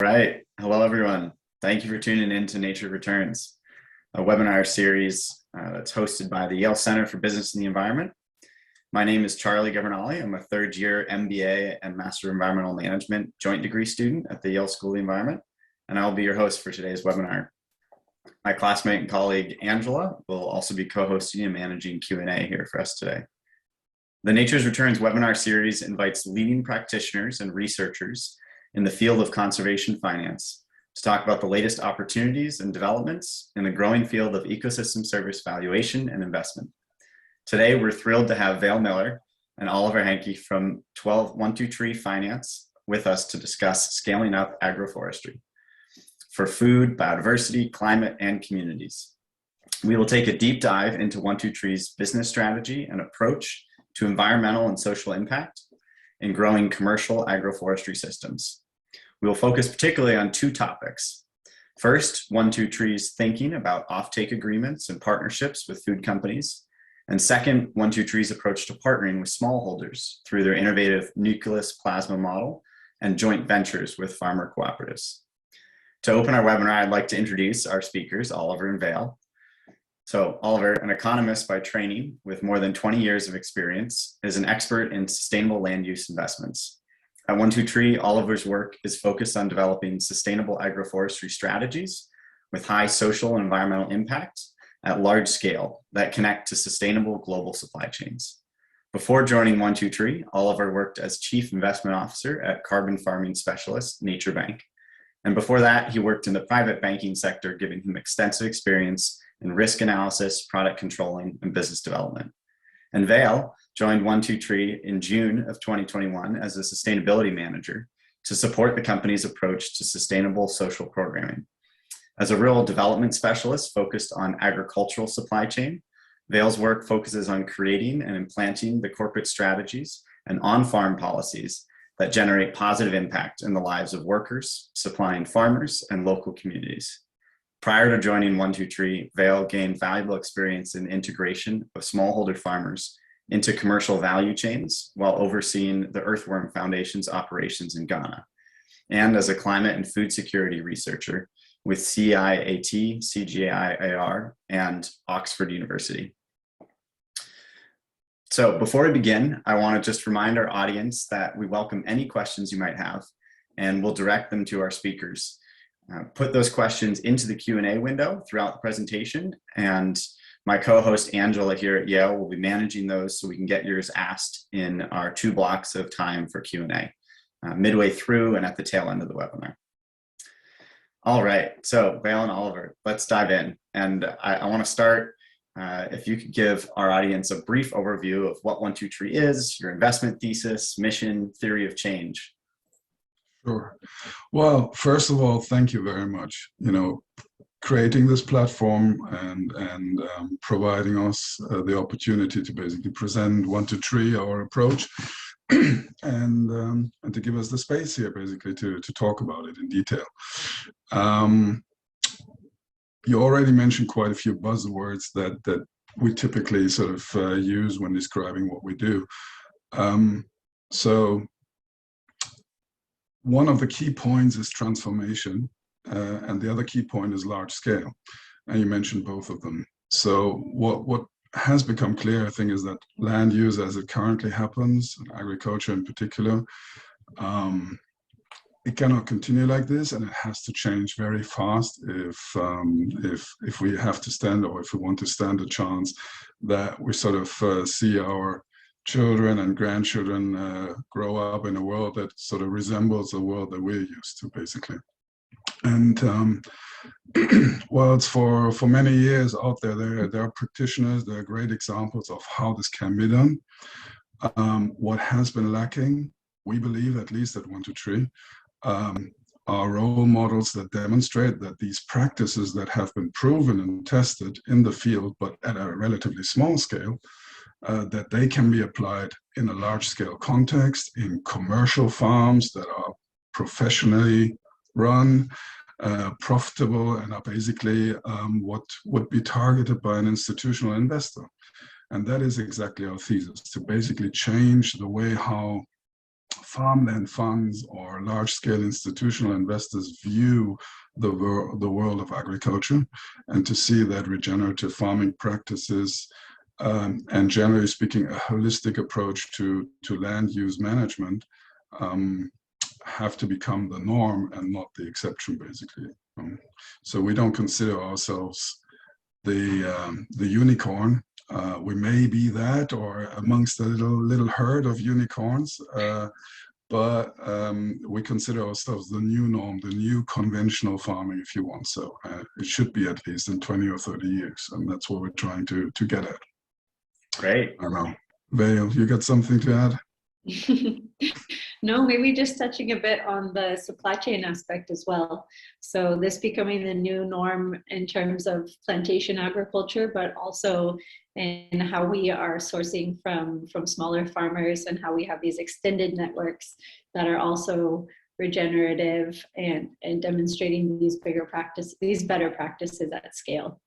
Right. Hello, everyone. Thank you for tuning in to Nature Returns, a webinar series that's hosted by the Yale Center for Business and the Environment. My name is Charlie Governale. I'm a third-year MBA and Master of Environmental Management joint degree student at the Yale School of the Environment, and I'll be your host for today's webinar. My classmate and colleague, Angela, will also be co-hosting and managing Q&A here for us today. The Nature's Returns webinar series invites leading practitioners and researchers in the field of conservation finance to talk about the latest opportunities and developments in the growing field of ecosystem service valuation and investment. Today, we're thrilled to have Vail Miller and Oliver Henke from 123 Finance with us to discuss scaling up agroforestry for food, biodiversity, climate, and communities. We will take a deep dive into 123's business strategy and approach to environmental and social impact in growing commercial agroforestry systems. We will focus particularly on two topics. First, 123's thinking about offtake agreements and partnerships with food companies. And second, 123's approach to partnering with smallholders through their innovative nucleus plasma model and joint ventures with farmer cooperatives. To open our webinar, I'd like to introduce our speakers, Oliver and Vail. So Oliver, an economist by training with more than 20 years of experience, is an expert in sustainable land use investments. At 123, Oliver's work is focused on developing sustainable agroforestry strategies with high social and environmental impact at large scale that connect to sustainable global supply chains. Before joining 123, Oliver worked as Chief Investment Officer at carbon farming specialist Nature Bank. And before that, he worked in the private banking sector, giving him extensive experience in risk analysis, product controlling, and business development. And Vail joined 123 in June of 2021 as a sustainability manager to support the company's approach to sustainable social programming. As a rural development specialist focused on agricultural supply chain, Vail's work focuses on creating and implanting the corporate strategies and on-farm policies that generate positive impact in the lives of workers, supplying farmers, and local communities. Prior to joining 123, Vail gained valuable experience in integration of smallholder farmers into commercial value chains while overseeing the Earthworm Foundation's operations in Ghana, and as a climate and food security researcher with CIAT, CGIAR, and Oxford University. So before we begin, I want to just remind our audience that we welcome any questions you might have, and we'll direct them to our speakers. Put those questions into the Q&A window throughout the presentation, and my co-host Angela here at Yale will be managing those so we can get yours asked in our 2 blocks of time for Q&A, midway through and at the tail end of the webinar. All right, so Vail and Oliver, let's dive in. And I want to start, if you could give our audience a brief overview of what 123 is, your investment thesis, mission, theory of change. Sure. Well, first of all, thank you very much. Creating this platform and providing us the opportunity to basically present 123 our approach and to give us the space here basically to talk about it in detail. You already mentioned quite a few buzzwords that we typically sort of use when describing what we do. So one of the key points is transformation, and the other key point is large scale. And you mentioned both of them. So what has become clear, I think, is that land use as it currently happens, agriculture in particular, it cannot continue like this, and it has to change very fast if we have to stand, or if we want to stand a chance that we sort of see our children and grandchildren grow up in a world that sort of resembles the world that we're used to, basically. And well, it's for many years out there, there are practitioners, there are great examples of how this can be done. What has been lacking, we believe, at least at 123, are role models that demonstrate that these practices that have been proven and tested in the field, but at a relatively small scale, that they can be applied in a large-scale context, in commercial farms that are professionally run, profitable, and are basically what would be targeted by an institutional investor. And that is exactly our thesis, to basically change the way how farmland funds or large-scale institutional investors view the world of agriculture, and to see that regenerative farming practices and generally speaking, a holistic approach to land use management have to become the norm and not the exception, basically. So we don't consider ourselves the unicorn. We may be that, or amongst a little herd of unicorns, but we consider ourselves the new norm, the new conventional farming, if you want. So it should be at least in 20 or 30 years, and that's what we're trying to get at. Great. I don't know. Vale, you got something to add? No, maybe just touching a bit on the supply chain aspect as well. So this becoming the new norm in terms of plantation agriculture, but also in how we are sourcing from smaller farmers, and how we have these extended networks that are also regenerative and demonstrating these better practices at scale.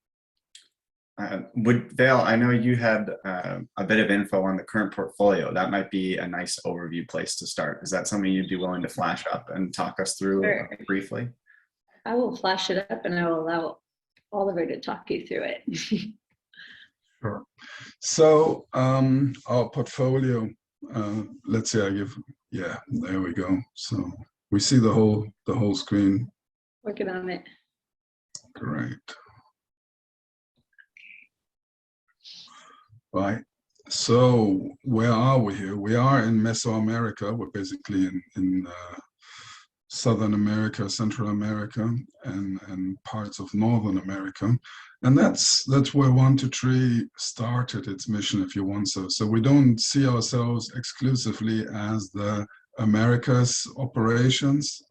Vale, I know you had a bit of info on the current portfolio. That might be a nice overview place to start. Is that something you'd be willing to flash up and talk us through briefly? I will flash it up, and I will allow Oliver to talk you through it. Sure. So our portfolio, let's say yeah, there we go. So we see the whole screen. Working on it. Great. Right. So where are we here? We are in Mesoamerica. We're basically in Southern America, Central America, and parts of Northern America. And that's where 1-2-3 started its mission, if you want so. So we don't see ourselves exclusively as the Americas operations.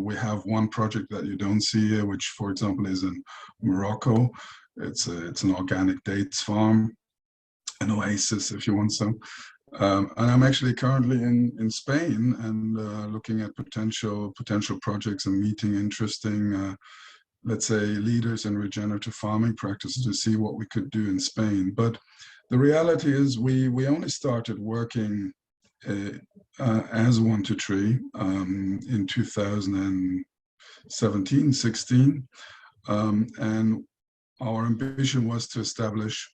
We have one project that you don't see here, which, for example, is in Morocco. It's an organic dates farm, an oasis, if you want so. And I'm actually currently in Spain and looking at potential projects and meeting interesting, let's say, leaders in regenerative farming practices to see what we could do in Spain. But the reality is we only started working as 1-2-3 in 2017, 16. And our ambition was to establish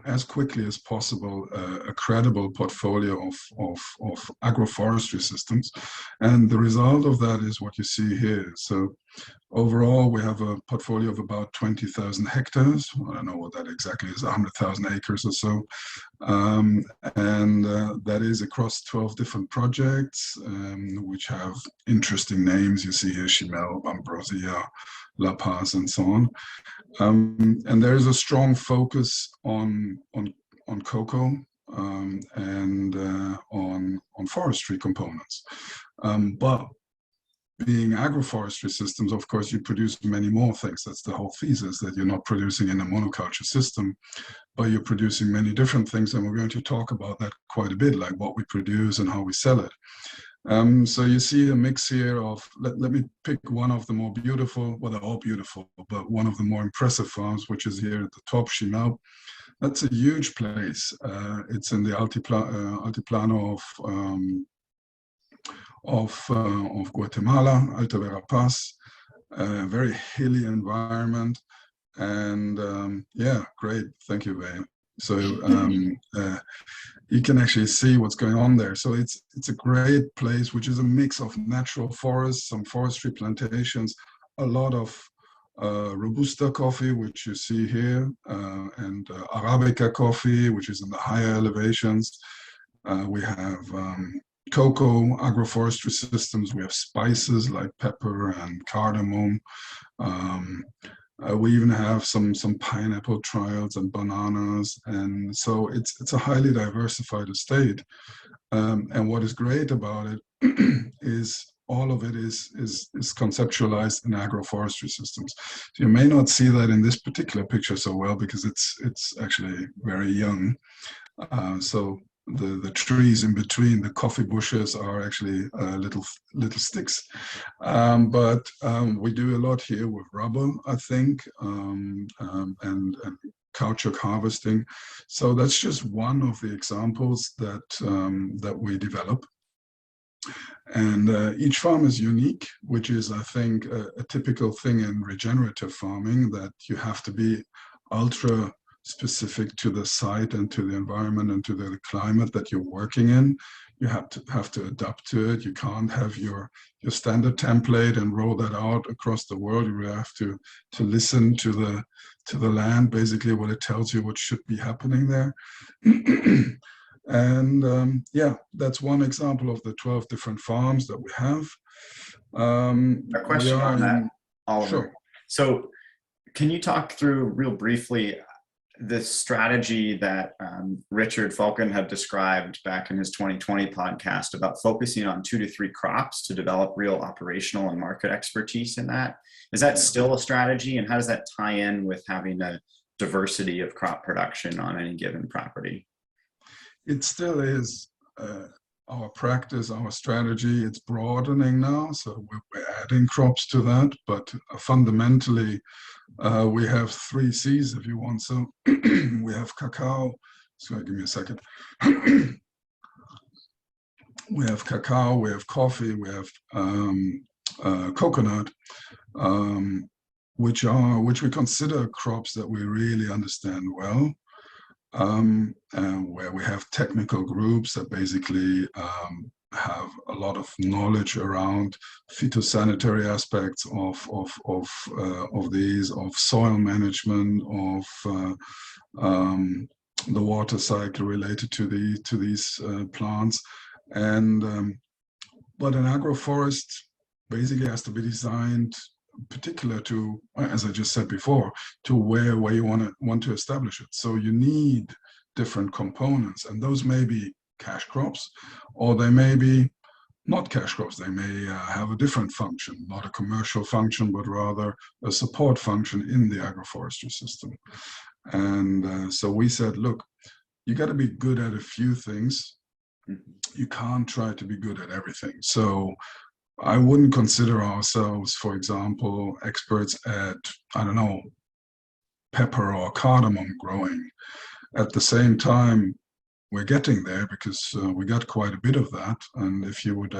as quickly as possible a credible portfolio of agroforestry systems. And the result of that is what you see here. So overall, we have a portfolio of about 20,000 hectares. I don't know what that exactly is, 100,000 acres or so. And that is across 12 different projects, which have interesting names. You see here, Chimel, Ambrosia, La Paz, and so on. And there is a strong focus on cocoa and on forestry components. But being agroforestry systems, of course, you produce many more things. That's the whole thesis, that you're not producing in a monoculture system, but you're producing many different things. And we're going to talk about that quite a bit, like what we produce and how we sell it. So you see a mix here of, let me pick one of the more beautiful, well, they're all beautiful, but one of the more impressive farms, which is here at the top, Chimel. That's a huge place. It's in the Altiplano of Guatemala, Alta Verapaz, very hilly environment. And yeah, great, thank you, Vale. So you can actually see what's going on there. So it's a great place, which is a mix of natural forests, some forestry plantations, a lot of Robusta coffee, which you see here, and Arabica coffee, which is in the higher elevations. We have cocoa, agroforestry systems. We have spices like pepper and cardamom. We even have some pineapple trials and bananas, and so it's a highly diversified estate. And what is great about it is all of it is conceptualized in agroforestry systems. So you may not see that in this particular picture so well because it's actually very young. So the trees in between the coffee bushes are actually little sticks, but we do a lot here with rubber, I think, and caoutchouc harvesting. So that's just one of the examples that we develop. And each farm is unique, which is, I think, a typical thing in regenerative farming, that you have to be ultra specific to the site and to the environment and to the climate that you're working in. You have to adapt to it. You can't have your standard template and roll that out across the world. You really have to listen to the land, basically what it tells you, what should be happening there. And yeah, that's one example of the 12 different farms that we have. A question on that, Oliver. Sure. So can you talk through real briefly the strategy that Richard Falcon had described back in his 2020 podcast about focusing on 2 to 3 crops to develop real operational and market expertise in that? Is that still a strategy, and how does that tie in with having a diversity of crop production on any given property? It still is our practice, our strategy. It's broadening now, so we're adding crops to that, but fundamentally we have 3 C's, if you want. So we have cacao. So give me a second. We have cacao, we have coffee, we have coconut, which we consider crops that we really understand well. Where we have technical groups that basically have a lot of knowledge around phytosanitary aspects of these, of soil management, of the water cycle related to these plants, and but an agroforest basically has to be designed particular to, as I just said before, to where you want to establish it. So you need different components, and those may be cash crops, or they may be not cash crops. They may have a different function, not a commercial function, but rather a support function in the agroforestry system. And so we said, look, you got to be good at a few things. You can't try to be good at everything. So I wouldn't consider ourselves, for example, experts at, I don't know, pepper or cardamom growing. At the same time, we're getting there because we got quite a bit of that. And if you would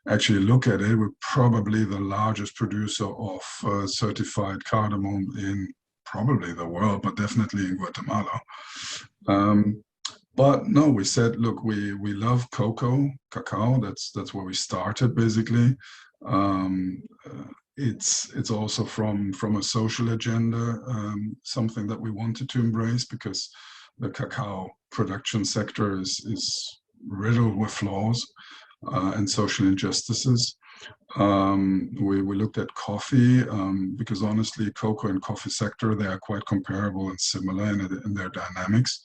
actually look at it, we're probably the largest producer of certified cardamom in probably the world, but definitely in Guatemala. But no, we said, look, we love cacao. That's where we started, basically. It's also from a social agenda, something that we wanted to embrace, because the cacao production sector is riddled with flaws and social injustices. We looked at coffee because honestly, cocoa and coffee sector, they are quite comparable and similar in their dynamics.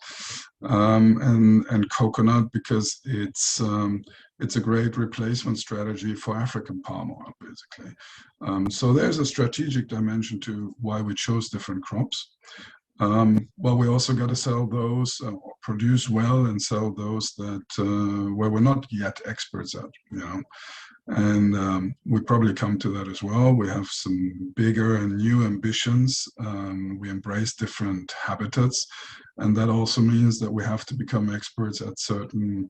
And coconut, because it's a great replacement strategy for African palm oil, basically. So there's a strategic dimension to why we chose different crops. Well, we also got to sell those, produce well and sell those that where we're not yet experts at, you know. And we probably come to that as well. We have some bigger and new ambitions. We embrace different habitats, and that also means that we have to become experts at certain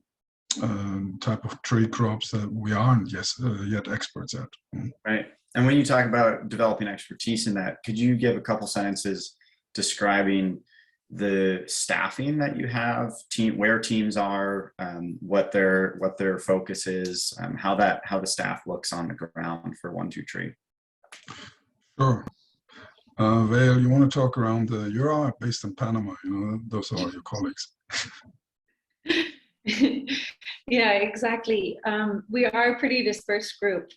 type of tree crops that we aren't yet experts at. Right. And when you talk about developing expertise in that, could you give a couple sentences describing the staffing that you have, where teams are, what their focus is, how the staff looks on the ground for 1-2-Tree? Sure. Vail, you want to talk around you are based in Panama, you know, those are your colleagues. Yeah, exactly. We are a pretty dispersed group.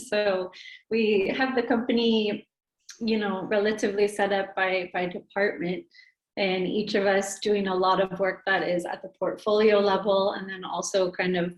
So we have the company, you know, relatively set up by department, and each of us doing a lot of work that is at the portfolio level, and then also kind of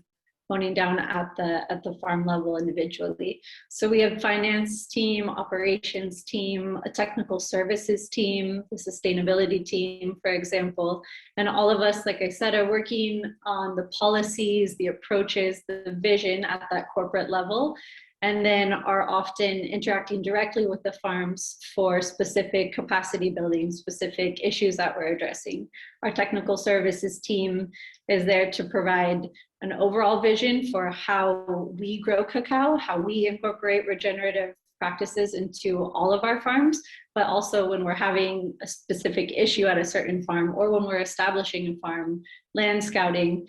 honing down at the farm level individually. So we have finance team, operations team, a technical services team, the sustainability team, for example, and all of us, like I said, are working on the policies, the approaches, the vision at that corporate level. and then are often interacting directly with the farms for specific capacity building, specific issues that we're addressing. Our technical services team is there to provide an overall vision for how we grow cacao, how we incorporate regenerative practices into all of our farms, but also when we're having a specific issue at a certain farm or when we're establishing a farm, land scouting,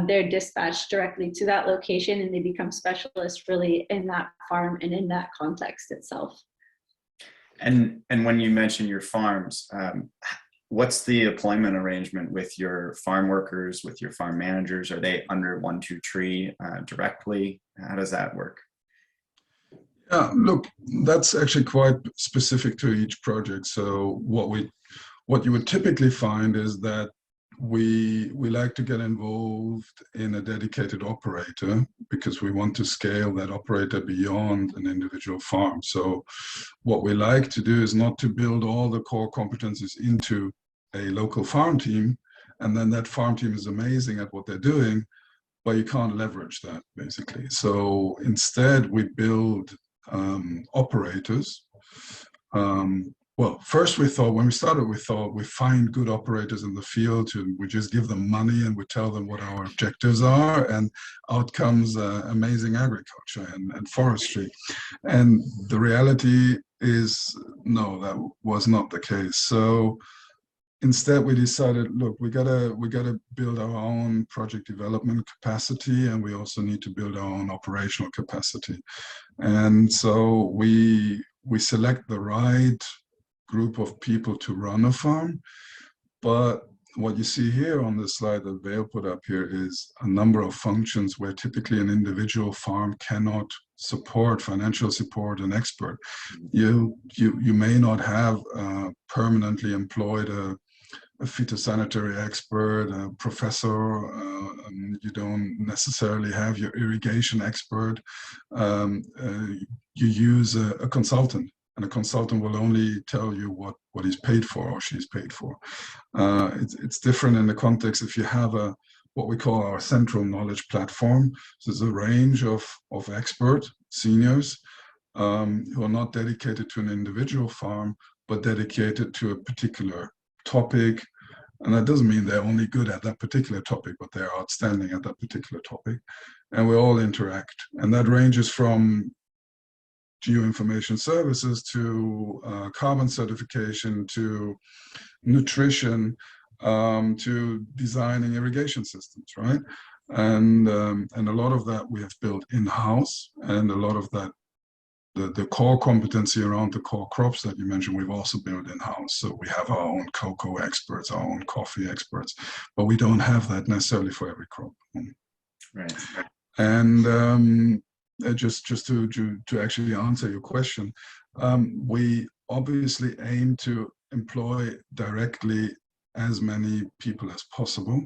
they're dispatched directly to that location and they become specialists really in that farm and in that context itself. And when you mention your farms, what's the employment arrangement with your farm workers, with your farm managers? Are they under 1-2-Tree directly? How does that work? Yeah, look, that's actually quite specific to each project. So what you would typically find is that we like to get involved in a dedicated operator because we want to scale that operator beyond an individual farm. So what we like to do is not to build all the core competencies into a local farm team, and then that farm team is amazing at what they're doing, but you can't leverage that basically. So instead we build operators. Well, first when we started, we thought we find good operators in the field and we just give them money and we tell them what our objectives are, and out comes amazing agriculture and forestry. And the reality is, no, that was not the case. So instead we decided, look, we gotta build our own project development capacity, and we also need to build our own operational capacity. And so we select the right group of people to run a farm. But what you see here on the slide that Vail put up here is a number of functions where typically an individual farm cannot support, financial support, an expert. You may not have permanently employed a phytosanitary expert, a professor, you don't necessarily have your irrigation expert. You use a consultant, and a consultant will only tell you what he's paid for or she's paid for. It's different in the context if you have what we call our central knowledge platform. So there's a range of expert seniors who are not dedicated to an individual farm, but dedicated to a particular topic. And that doesn't mean they're only good at that particular topic, but they're outstanding at that particular topic. And we all interact. And that ranges from geoinformation services to carbon certification to nutrition to designing irrigation systems, right? And a lot of that we have built in-house, and a lot of that the core competency around the core crops that you mentioned, we've also built in-house. So we have our own cocoa experts, our own coffee experts, but we don't have that necessarily for every crop. Right. And just to actually answer your question, we obviously aim to employ directly as many people as possible.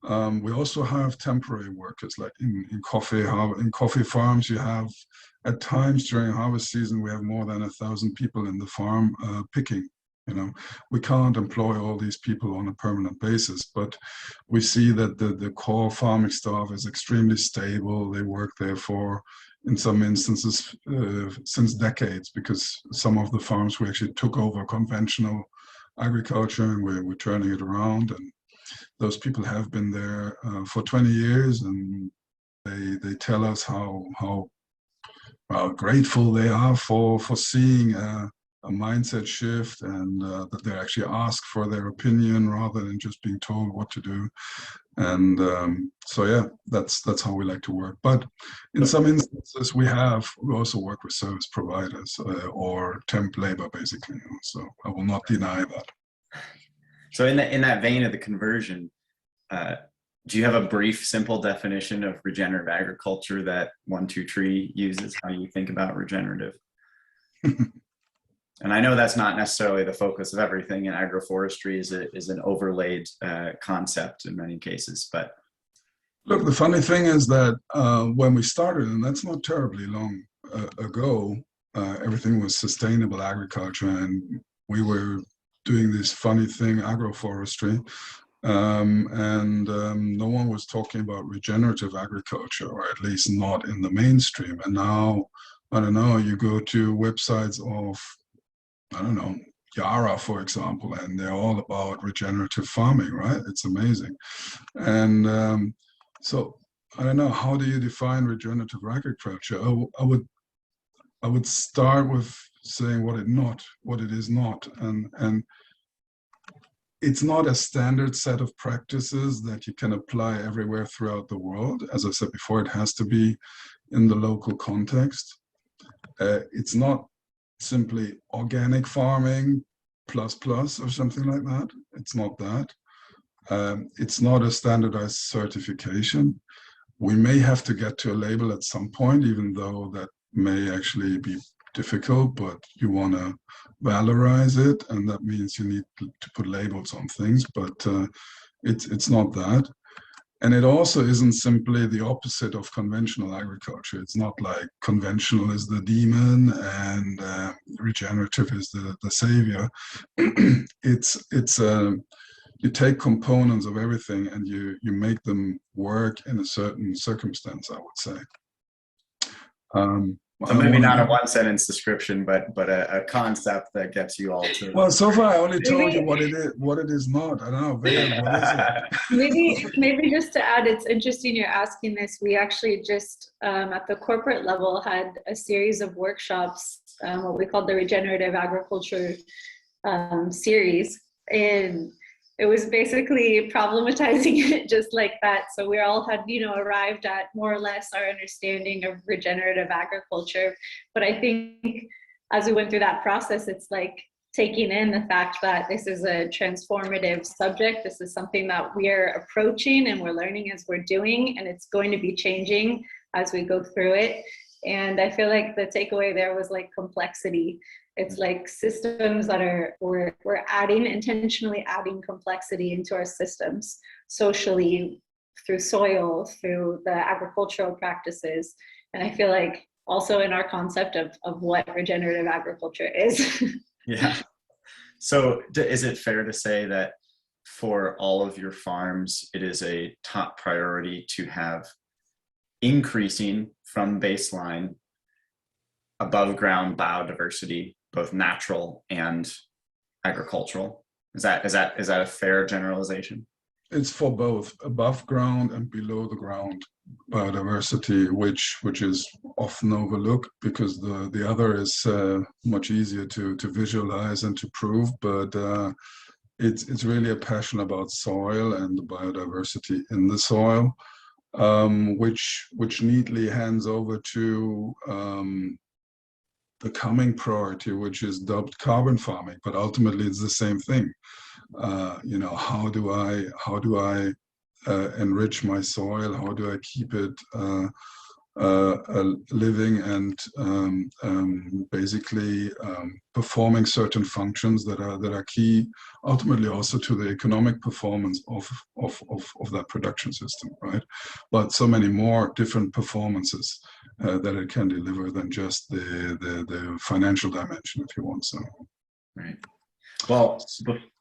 We also have temporary workers, like in coffee farms. You have, at times during harvest season, we have more than 1,000 people in the farm picking. You know, we can't employ all these people on a permanent basis, but we see that the core farming staff is extremely stable. They work there for, in some instances, since decades, because some of the farms we actually took over conventional agriculture and we're turning it around, and those people have been there for 20 years, and they tell us how grateful they are for seeing a mindset shift, and that they actually ask for their opinion rather than just being told what to do. And so yeah, that's how we like to work. But in some instances we also work with service providers or temp labor, basically. So I will not deny that. So in that vein of the conversion, do you have a brief, simple definition of regenerative agriculture that 1-2-Tree uses? How you think about regenerative? And I know that's not necessarily the focus of everything, and agroforestry is an overlaid concept in many cases. But look, the funny thing is that when we started, and that's not terribly long ago, everything was sustainable agriculture, and we were doing this funny thing, agroforestry. No one was talking about regenerative agriculture, or at least not in the mainstream. And now, I don't know, you go to websites of, I don't know, Yara, for example, and they're all about regenerative farming, right? It's amazing. And so I don't know, how do you define regenerative agriculture? I would start with saying what it is not, and it's not a standard set of practices that you can apply everywhere throughout the world. As I said before, it has to be in the local context. It's not simply organic farming plus plus or something like that. It's not that. It's not a standardized certification. We may have to get to a label at some point, even though that may actually be difficult, but you want to valorize it, and that means you need to put labels on things, but it's not that. And it also isn't simply the opposite of conventional agriculture. It's not like conventional is the demon and regenerative is the savior. It's you take components of everything and you make them work in a certain circumstance, I would say. So maybe not a one sentence description, but a concept that gets you all to. Well, so far I only told you what it is not. I don't know, Vea, what is it? Maybe just to add, it's interesting you're asking this. We actually just at the corporate level had a series of workshops, what we called the Regenerative Agriculture series, and it was basically problematizing it just like that. So we all had, arrived at more or less our understanding of regenerative agriculture. But I think as we went through that process, it's like taking in the fact that this is a transformative subject. This is something that we're approaching and we're learning as we're doing, and it's going to be changing as we go through it. And I feel like the takeaway there was like complexity. It's like systems that we're intentionally adding complexity into our systems, socially, through soil, through the agricultural practices. And I feel like also in our concept of what regenerative agriculture is. Yeah. So is it fair to say that for all of your farms, it is a top priority to have increasing from baseline above ground biodiversity, both natural and agricultural? Is that a fair generalization? It's for both above ground and below the ground biodiversity, which is often overlooked because the other is much easier to visualize and to prove. But it's really a passion about soil and the biodiversity in the soil, which neatly hands over to the coming priority, which is dubbed carbon farming, but ultimately it's the same thing. How do I enrich my soil? How do I keep it living and basically performing certain functions that are key, ultimately also to the economic performance of that production system, right? But so many more different performances that it can deliver than just the financial dimension, if you want so. Right. Well,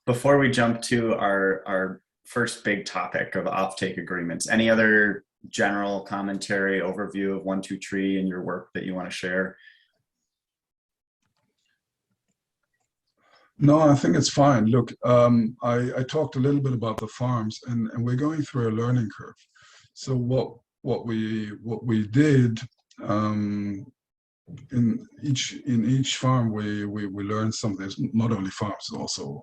before we jump to our first big topic of offtake agreements, any other general commentary, overview of 1-2-3 and your work that you want to share? No, I think it's fine. Look, I talked a little bit about the farms, and we're going through a learning curve. So what we did in each farm, we learned something. There's not only farms, also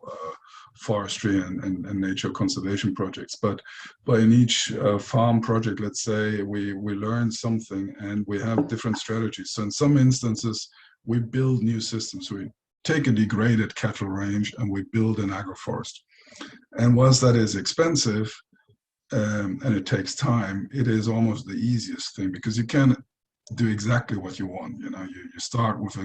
forestry and nature conservation projects. But in each farm project, let's say, we learn something and we have different strategies. So in some instances, we build new systems. We take a degraded cattle range and we build an agroforest. And whilst that is expensive and it takes time, it is almost the easiest thing because you can do exactly what you want. You start with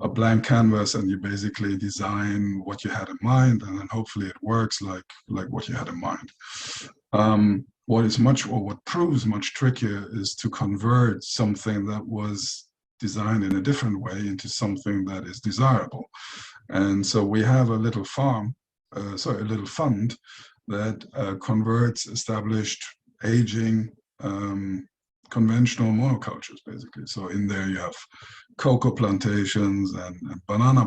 a blank canvas and you basically design what you had in mind, and then hopefully it works like what you had in mind. What proves much trickier is to convert something that was designed in a different way into something that is desirable. And so we have a little farm a little fund that converts established, aging, conventional monocultures, basically. So in there you have cocoa plantations and banana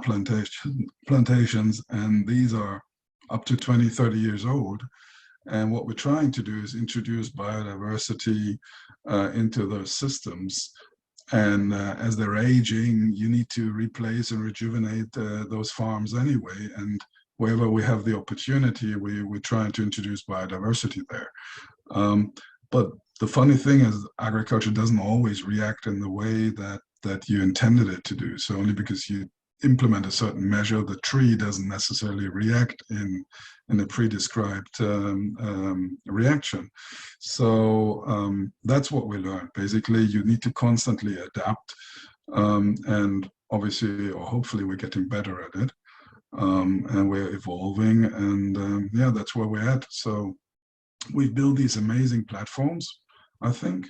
plantations, and these are up to 20, 30 years old. And what we're trying to do is introduce biodiversity into those systems. And as they're aging, you need to replace and rejuvenate those farms anyway. And wherever we have the opportunity, we're trying to introduce biodiversity there. But the funny thing is, agriculture doesn't always react in the way that you intended it to do. So only because you implement a certain measure, the tree doesn't necessarily react in a pre-described reaction. So that's what we learned. Basically, you need to constantly adapt, and obviously, or hopefully, we're getting better at it, and we're evolving, and yeah, that's where we're at. So we've built these amazing platforms, I think,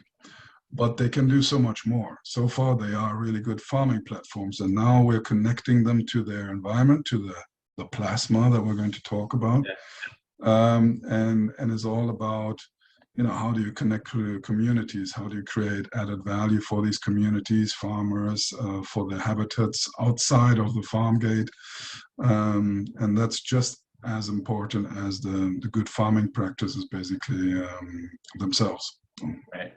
but they can do so much more. So far, they are really good farming platforms, and now we're connecting them to their environment, to the plasma that we're going to talk about. Yeah. And it's all about, how do you connect to communities? How do you create added value for these communities, farmers, for the habitats outside of the farm gate? And that's just as important as the good farming practices, basically, themselves. Right.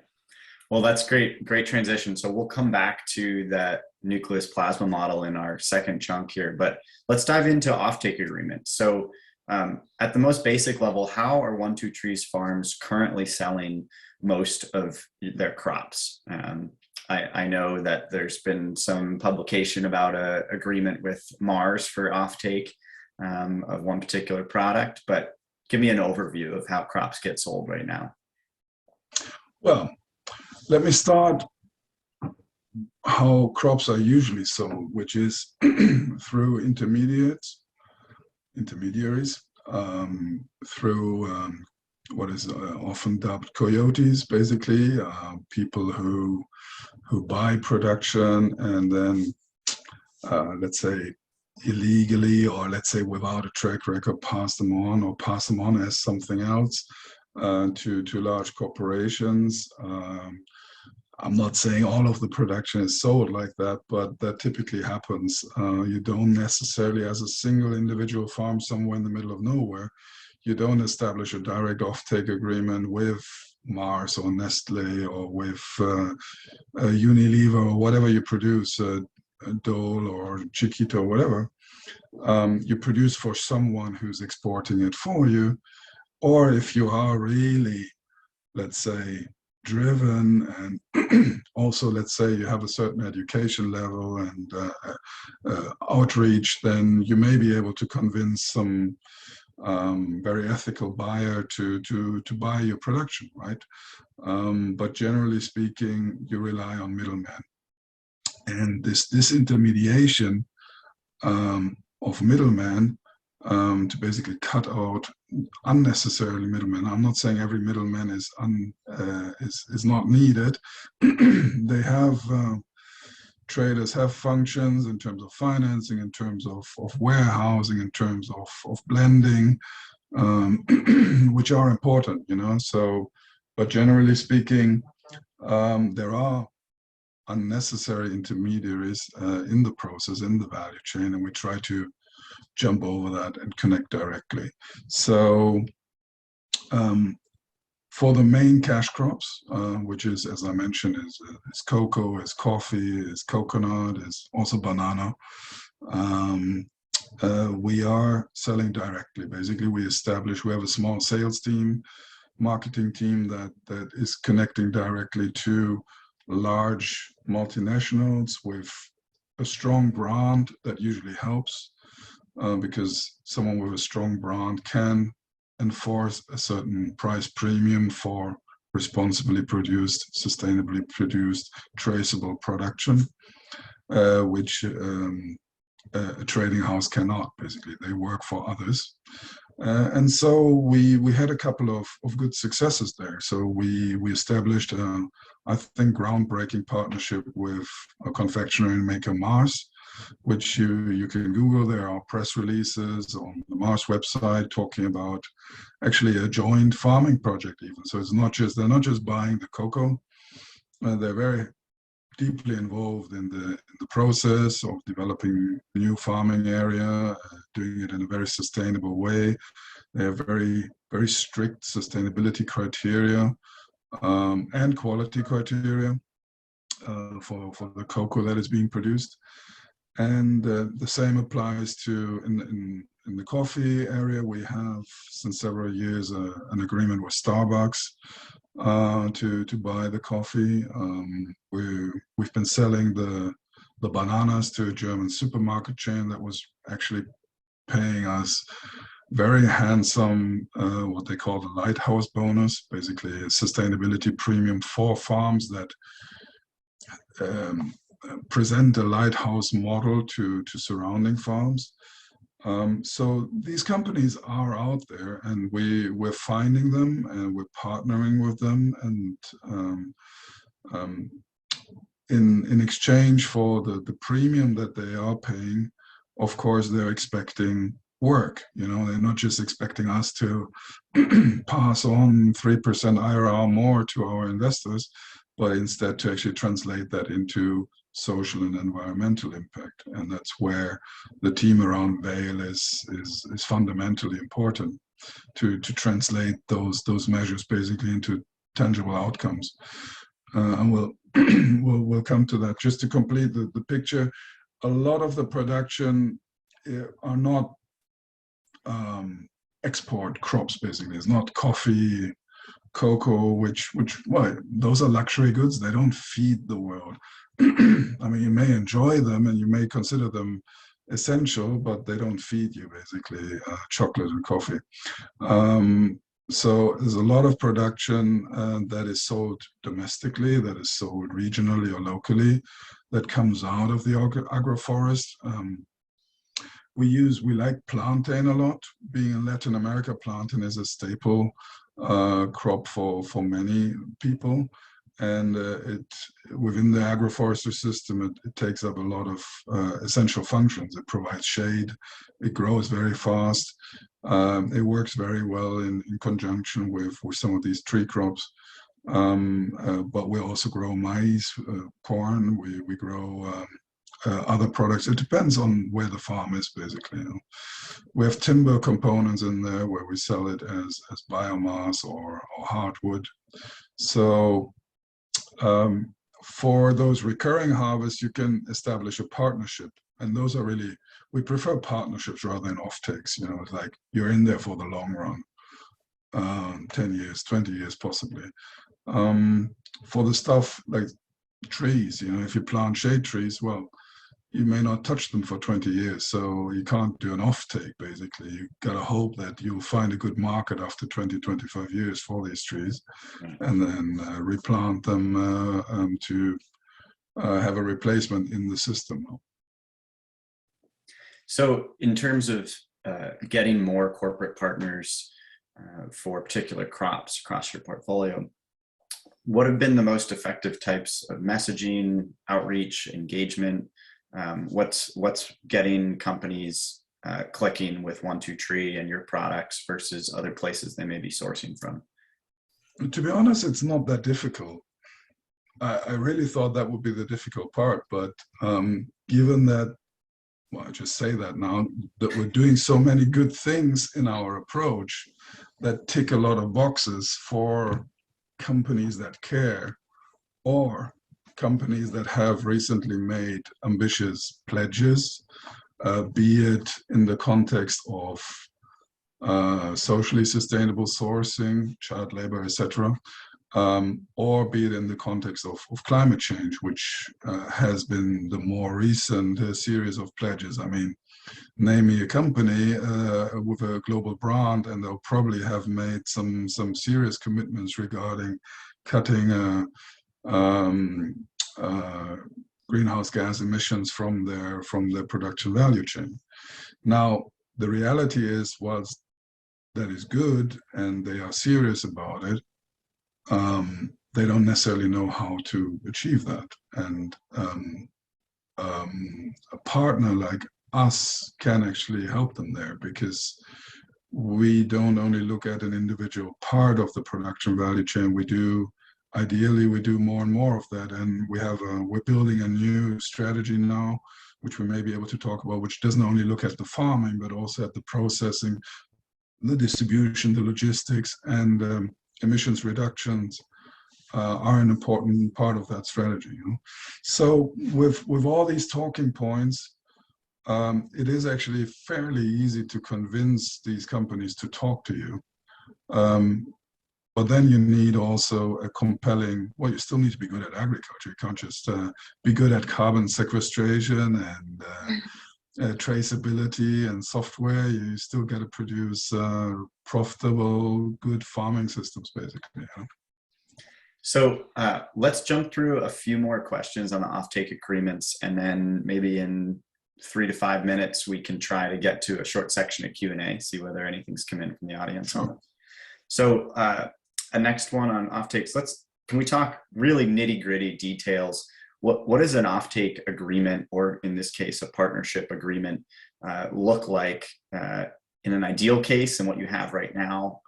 Well, that's great transition. So we'll come back to that nucleus plasma model in our second chunk here, but let's dive into offtake agreements. So at the most basic level, how are 1-2-Trees farms currently selling most of their crops? I know that there's been some publication about an agreement with Mars for offtake of one particular product, but give me an overview of how crops get sold right now. Well, let me start how crops are usually sold, which is through intermediaries, through what is often dubbed coyotes, basically, people who buy production and then, let's say, illegally, or let's say without a track record, pass them on as something else to large corporations. I'm not saying all of the production is sold like that, but that typically happens. You don't necessarily, as a single individual farm somewhere in the middle of nowhere, you don't establish a direct offtake agreement with Mars or Nestle or with Unilever or whatever you produce, Dole or Chiquito or whatever. You produce for someone who's exporting it for you. Or if you are really, let's say, driven, and also, let's say, you have a certain education level and outreach, then you may be able to convince some very ethical buyer to buy your production, right? But generally speaking, you rely on middlemen. And this intermediation of middlemen to basically cut out unnecessarily middlemen. I'm not saying every middleman is not needed. They have traders have functions in terms of financing, in terms of warehousing, in terms of blending, which are important, So, but generally speaking, there are unnecessary intermediaries in the process, in the value chain, and we try to jump over that and connect directly. So for the main cash crops, which is, as I mentioned, is cocoa, is coffee, is coconut, is also banana, we are selling directly. Basically, we have a small sales team, marketing team that is connecting directly to large multinationals with a strong brand. That usually helps because someone with a strong brand can enforce a certain price premium for responsibly produced, sustainably produced, traceable production, which a trading house cannot. Basically, they work for others. And so we had a couple of good successes there. So we established, I think, groundbreaking partnership with a confectionery maker, Mars, which you can Google. There are press releases on the Mars website talking about actually a joint farming project even. So it's not just, they're not just buying the cocoa, they're very deeply involved in the process of developing a new farming area, doing it in a very sustainable way. They have very strict sustainability criteria and quality criteria for the cocoa that is being produced. And the same applies to in the coffee area. We have since several years an agreement with Starbucks to buy the coffee. We've been selling the bananas to a German supermarket chain that was actually paying us very handsome, what they call the lighthouse bonus, basically a sustainability premium for farms that present a lighthouse model to surrounding farms. So these companies are out there, and we're finding them, and we're partnering with them, and in exchange for the premium that they are paying, of course, they're expecting work. You know, they're not just expecting us to pass on 3% IRR more to our investors, but instead to actually translate that into social and environmental impact. And that's where the team around Vail is fundamentally important to translate those measures basically into tangible outcomes. And we'll come to that. Just to complete the picture, a lot of the production are not export crops, basically. It's not coffee, cocoa, which well, those are luxury goods. They don't feed the world. I mean, you may enjoy them and you may consider them essential, but they don't feed you, basically, chocolate and coffee. So there's a lot of production that is sold domestically, that is sold regionally or locally, that comes out of the agroforest. We like plantain a lot. Being in Latin America, plantain is a staple crop for many people. And within the agroforestry system, it takes up a lot of essential functions. It provides shade, it grows very fast, it works very well in conjunction with some of these tree crops. But we also grow maize, corn, we grow other products. It depends on where the farm is, basically. You know. We have timber components in there where we sell it as biomass or hardwood. So for those recurring harvests, you can establish a partnership, and those are really, we prefer partnerships rather than offtakes. You know, it's like you're in there for the long run, 10 years, 20 years possibly. For the stuff like trees, you know, if you plant shade trees, well, you may not touch them for 20 years, so you can't do an offtake, basically. You gotta hope that you'll find a good market after 20, 25 years for these trees, and then replant them to have a replacement in the system. So in terms of getting more corporate partners for particular crops across your portfolio, what have been the most effective types of messaging, outreach, engagement? What's getting companies clicking with 1-2-Tree and your products versus other places they may be sourcing from? To be honest, it's not that difficult. I really thought that would be the difficult part, but given that, well, I just say that now, that we're doing so many good things in our approach that tick a lot of boxes for companies that care, or companies that have recently made ambitious pledges, be it in the context of socially sustainable sourcing, child labor, etc., or be it in the context of climate change, which has been the more recent series of pledges. I mean, name me a company with a global brand, and they'll probably have made some serious commitments regarding cutting greenhouse gas emissions from their production value chain. Now, the reality is, whilst that is good and they are serious about it, they don't necessarily know how to achieve that. And a partner like us can actually help them there, because we don't only look at an individual part of the production value chain. Ideally, we do more and more of that, and we're building a new strategy now, which we may be able to talk about, which doesn't only look at the farming, but also at the processing, the distribution, the logistics, and emissions reductions are an important part of that strategy. So with all these talking points, it is actually fairly easy to convince these companies to talk to you. But then you need also a compelling, well, you still need to be good at agriculture. You can't just be good at carbon sequestration and traceability and software. You still got to produce profitable, good farming systems, basically. So let's jump through a few more questions on the offtake agreements, and then maybe in 3 to 5 minutes, we can try to get to a short section of Q&A, see whether anything's come in from the audience. Sure. So a next one on offtakes. Can we talk really nitty gritty details? What does an offtake agreement, or in this case, a partnership agreement, look like in an ideal case and what you have right now?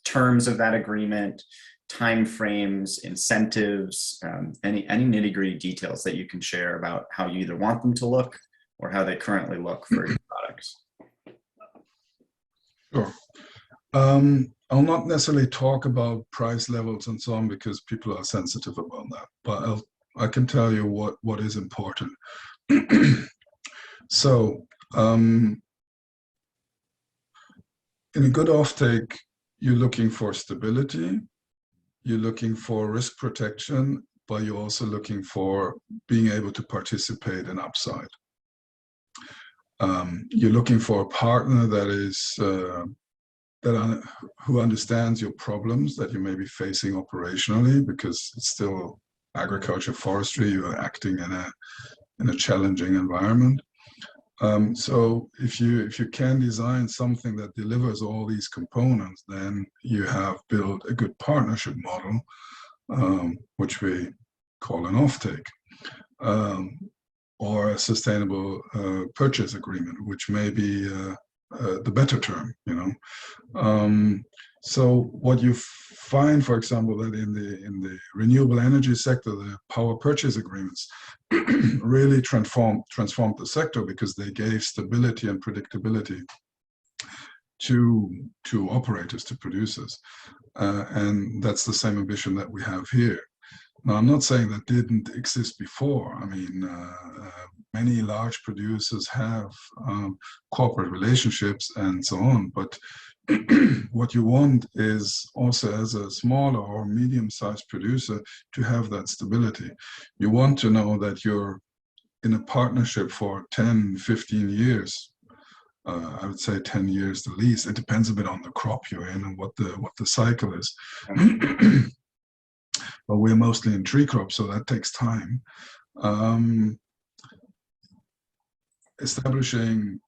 Terms of that agreement, timeframes, incentives, any nitty gritty details that you can share about how you either want them to look or how they currently look for your products. Sure. I'll not necessarily talk about price levels and so on, because people are sensitive about that, but I can tell you what is important. So in a good offtake, you're looking for stability, you're looking for risk protection, but you're also looking for being able to participate in upside. You're looking for a partner that is who understands your problems that you may be facing operationally, because it's still agriculture, forestry. You're acting in a challenging environment. So if you can design something that delivers all these components, then you have built a good partnership model, which we call an offtake. Or a sustainable purchase agreement, which may be the better term, So what you find, for example, that in the renewable energy sector, the power purchase agreements really transformed the sector, because they gave stability and predictability to operators, to producers, and that's the same ambition that we have here. Now, I'm not saying that didn't exist before. I mean, many large producers have corporate relationships and so on, but what you want is also, as a smaller or medium-sized producer, to have that stability. You want to know that you're in a partnership for 10, 15 years. I would say 10 years the least. It depends a bit on the crop you're in and what the cycle is. But we're mostly in tree crops, so that takes time. Establishing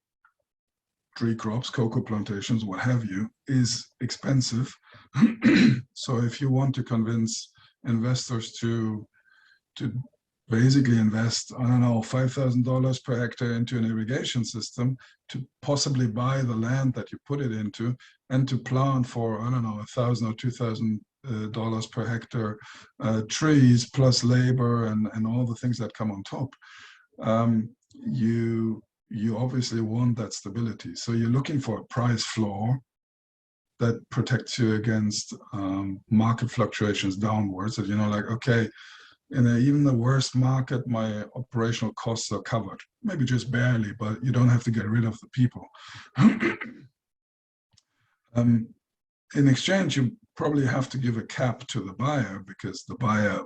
tree crops, cocoa plantations, what have you, is expensive. So if you want to convince investors to basically invest, I don't know, $5,000 per hectare into an irrigation system, to possibly buy the land that you put it into, and to plant for, I don't know, $1,000 or $2,000 per hectare trees, plus labor and all the things that come on top, you obviously want that stability. So you're looking for a price floor that protects you against market fluctuations downwards. That like, okay, in even the worst market, my operational costs are covered. Maybe just barely, but you don't have to get rid of the people. In exchange, you probably have to give a cap to the buyer, because the buyer,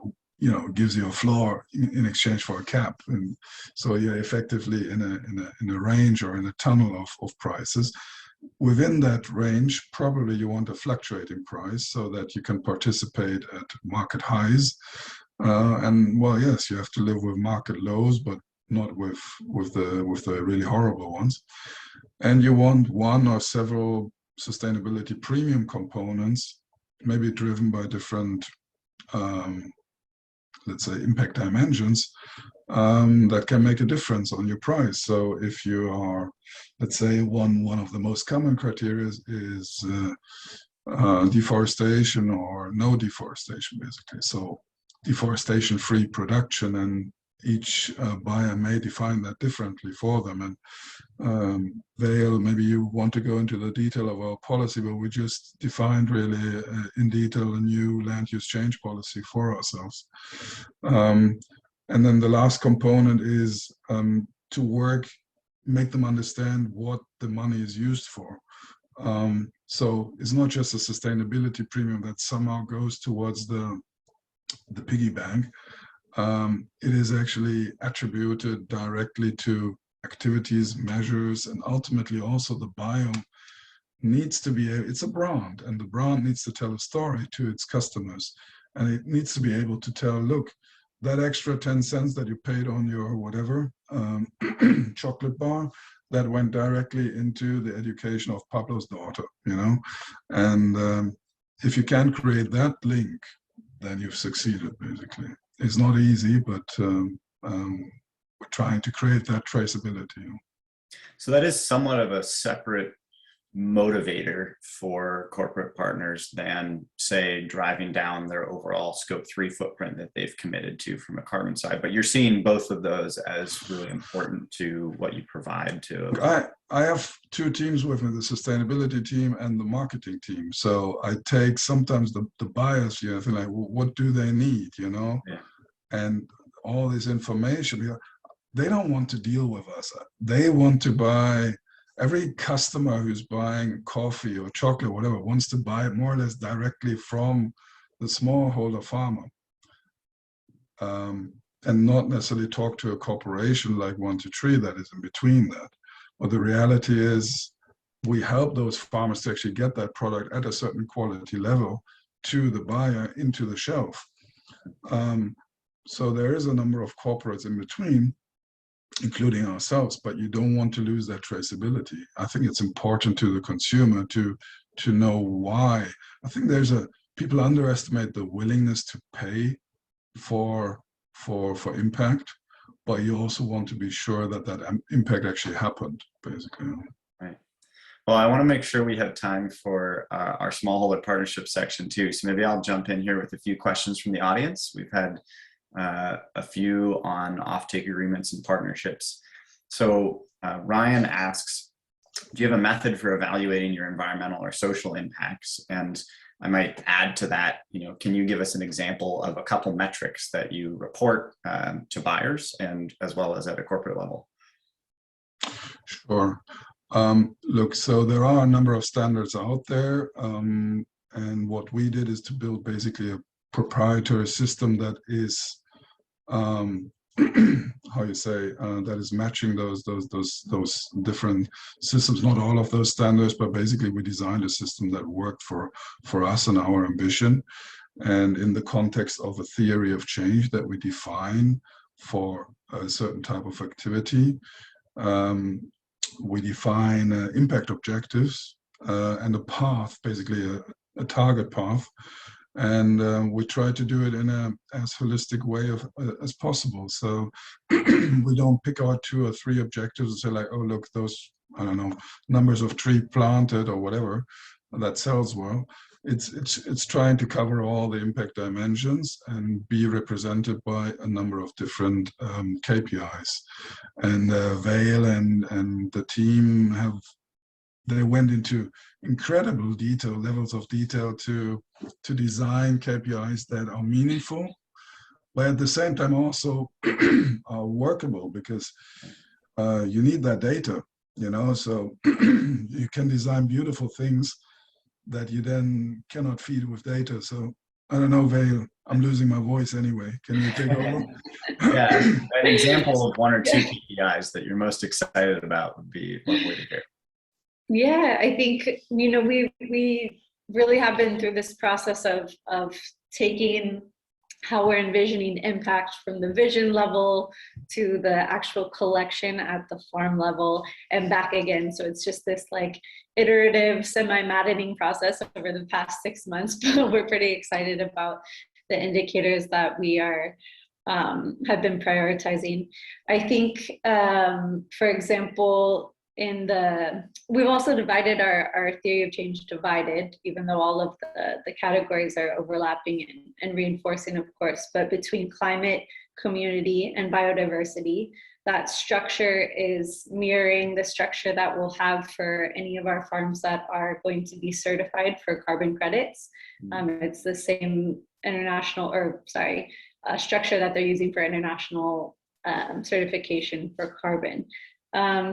gives you a floor in exchange for a cap, and so you're effectively in a range or in a tunnel of prices. Within that range, probably you want a fluctuating price so that you can participate at market highs. And well, yes, you have to live with market lows, but not with the really horrible ones. And you want one or several sustainability premium components, maybe driven by different, let's say, impact dimensions, that can make a difference on your price. So if you are, let's say, one of the most common criteria is deforestation or no deforestation, basically. So deforestation-free production, and each buyer may define that differently for them. And Vale, maybe you want to go into the detail of our policy, but we just defined really in detail a new land use change policy for ourselves. And then the last component is to make them understand what the money is used for. So it's not just a sustainability premium that somehow goes towards the piggy bank. It is actually attributed directly to activities, measures, and ultimately also the biome needs to be, it's a brand, and the brand needs to tell a story to its customers. And it needs to be able to tell, look, that extra 10 cents that you paid on your whatever chocolate bar, that went directly into the education of Pablo's daughter, And if you can create that link, then you've succeeded, basically. It's not easy, but we're trying to create that traceability. So that is somewhat of a separate motivator for corporate partners than, say, driving down their overall Scope 3 footprint that they've committed to from a carbon side. But you're seeing both of those as really important to what you provide to. I have two teams with me, the sustainability team and the marketing team. So I take sometimes the buyers, I feel like, well, what do they need, Yeah. And all this information, they don't want to deal with us. They want to buy. Every customer who's buying coffee or chocolate, whatever, wants to buy it more or less directly from the smallholder farmer, and not necessarily talk to a corporation like 1-2-3 that is in between that. But the reality is, we help those farmers to actually get that product at a certain quality level to the buyer into the shelf. So there is a number of corporates in between, including ourselves, but you don't want to lose that traceability. I think it's important to the consumer to know why. I think people underestimate the willingness to pay for impact, but you also want to be sure that impact actually happened, basically. Right. Well, I want to make sure we have time for our smallholder partnership section too. So maybe I'll jump in here with a few questions from the audience. We've had a few on offtake agreements and partnerships. So Ryan asks, do you have a method for evaluating your environmental or social impacts? And I might add to that, can you give us an example of a couple metrics that you report to buyers and as well as at a corporate level? Sure. Look, so there are a number of standards out there. And what we did is to build basically a proprietary system that is that is matching those different systems. Not all of those standards, but basically we designed a system that worked for us and our ambition. And in the context of a theory of change that we define for a certain type of activity, we define impact objectives and a path, basically a target path. And we try to do it in as holistic way as possible. So we don't pick out 2 or 3 objectives and say like, oh, look, those, I don't know, numbers of tree planted or whatever, that sells well. It's trying to cover all the impact dimensions and be represented by a number of different KPIs. And Vale and the team they went into incredible levels of detail to design KPIs that are meaningful, but at the same time also are workable, because you need that data, so you can design beautiful things that you then cannot feed with data. So I don't know, Vale, I'm losing my voice anyway. Can you take over? Yeah, an example of 1 or 2 KPIs that you're most excited about would be lovely to hear. Yeah, I think, we really have been through this process of taking how we're envisioning impact from the vision level to the actual collection at the farm level and back again. So it's just this like iterative, semi-maddening process over the past 6 months, but we're pretty excited about the indicators that we are have been prioritizing. I think, for example, we've also divided our theory of change divided, even though all of the categories are overlapping and reinforcing, of course, but between climate, community, and biodiversity, that structure is mirroring the structure that we'll have for any of our farms that are going to be certified for carbon credits. It's the same structure that they're using for international certification for carbon.